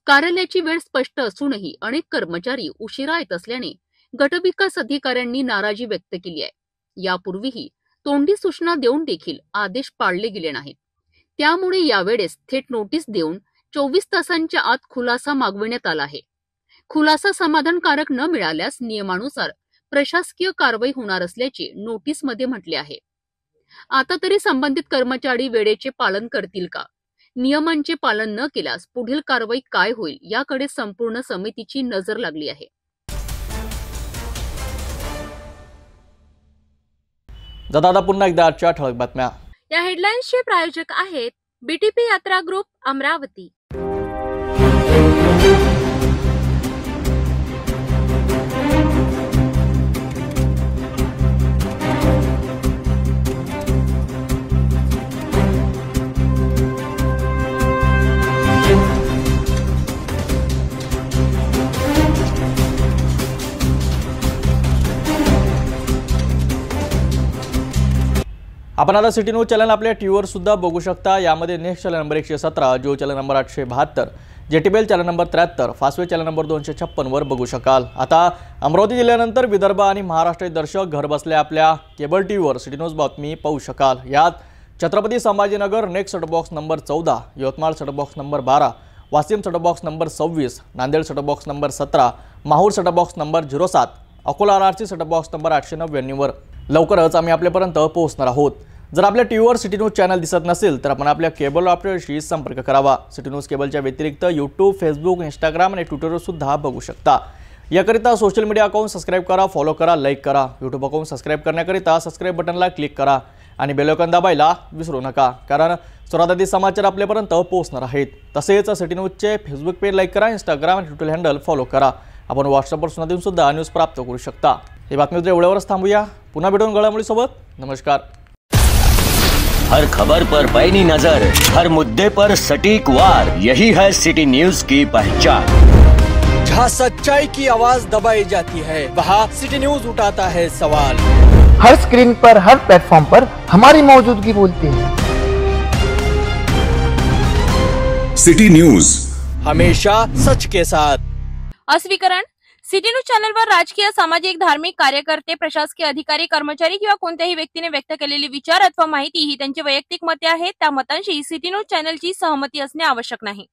कार्यालयाची वेळ स्पष्ट असूनही अनेक कर्मचारी उशिरा येत असल्याने गटविकास अधिकाऱ्यांनी नाराजी व्यक्त केली आहे. यापूर्वीही तोंडी सूचना देऊन देखील आदेश पाळले गेले नाहीत. त्यामुळे यावेळेस थेट नोटीस देऊन 24 तासांच्या आत खुलासा मागविण्यात आला आहे. खुलासा समाधानकारक न मिळाल्यास नियमानुसार प्रशासकीय कारवाई होणार असल्याचे नोटीसमध्ये म्हटले आहे. आता तरी संबंधित कर्मचारी वेळेचे पालन करतील का? नियमांचे पालन न केल्यास पुढील कारवाई काय होईल याकडे संपूर्ण समितीची नजर लागली आहे. दादा पुन्हा एकदा आजच्या ठळक बातम्या. या हेडलाईन्सचे प्रायोजक आहेत बीटीपी यात्रा ग्रुप अमरावती. आपण आता सिटी न्यूज चॅनल आपल्या टीव्हीवर सुद्धा बघू शकता. यामध्ये next channel number 117, Jio channel number 872, JTBL channel number 73, Fastway channel number 256 वर बघू शकाल. आता अमरावती जिल्ह्यानंतर विदर्भ आणि महाराष्ट्र दर्शक घर बसल्या आपल्या केबल टीव्हीवर सिटी न्यूज बातमी पाहू शकाल. यात Chhatrapati Sambhajinagar next set box number 14, Yavatmal set box number 12, Washim set box number 26, Nanded set box number 17, Mahur set box number 07, Akola RRC set box number 899 वर लवकरच आम्ही आपल्यापर्यंत पोहोचणार आहोत. जर आपल्या टीव्हीवर सिटी न्यूज चॅनल दिसत नसेल तर आपण आपल्या केबल ऑपरेटरशी संपर्क करावा. सिटी न्यूज केबलच्या व्यतिरिक्त यूट्यूब, फेसबुक, इंस्टाग्राम आणि ट्विटरवर सुद्धा बघू शकता. याकरिता सोशल मीडिया अकाउंट सबस्क्राईब करा, फॉलो करा, लाईक करा. यूट्यूब अकाउंट सबस्क्राईब करण्याकरिता सबस्क्राईब बटनला क्लिक करा आणि बेल आयकॉन दाबायला विसरू नका, कारण सर्वाधिक समाचार आपल्यापर्यंत पोहोचणार आहेत. तसेच सिटी न्यूजचे फेसबुक पेज लाईक करा, इंस्टाग्राम आणि ट्विटर हँडल फॉलो करा. आपण व्हॉट्सअपवर सुद्धा सुद्धा न्यूज प्राप्त करू शकता. ही बातमी एवढ्यावरच थांबूया. पुन्हा भेटून घडामोडीसोबत. नमस्कार. हर खबर पर पैनी नजर, हर मुद्दे पर सटीक वार, यही है सिटी न्यूज की पहचान. जहाँ सच्चाई की आवाज दबाई जाती है वहाँ सिटी न्यूज उठाता है सवाल. हर स्क्रीन पर, हर प्लेटफॉर्म पर हमारी मौजूदगी बोलती है. सिटी न्यूज हमेशा सच के साथ. अस्वीकरण. सिटी न्यूज चॅनलवर राजकीय, सामाजिक, धार्मिक कार्यकर्ते, प्रशासकीय अधिकारी, कर्मचारी किंवा कोणत्याही व्यक्तीने व्यक्त केलेले विचार अथवा माहिती ही त्यांची वैयक्तिक मते आहेत. त्या मतांशी सिटी न्यूज चॅनलची सहमती असणे आवश्यक नाही.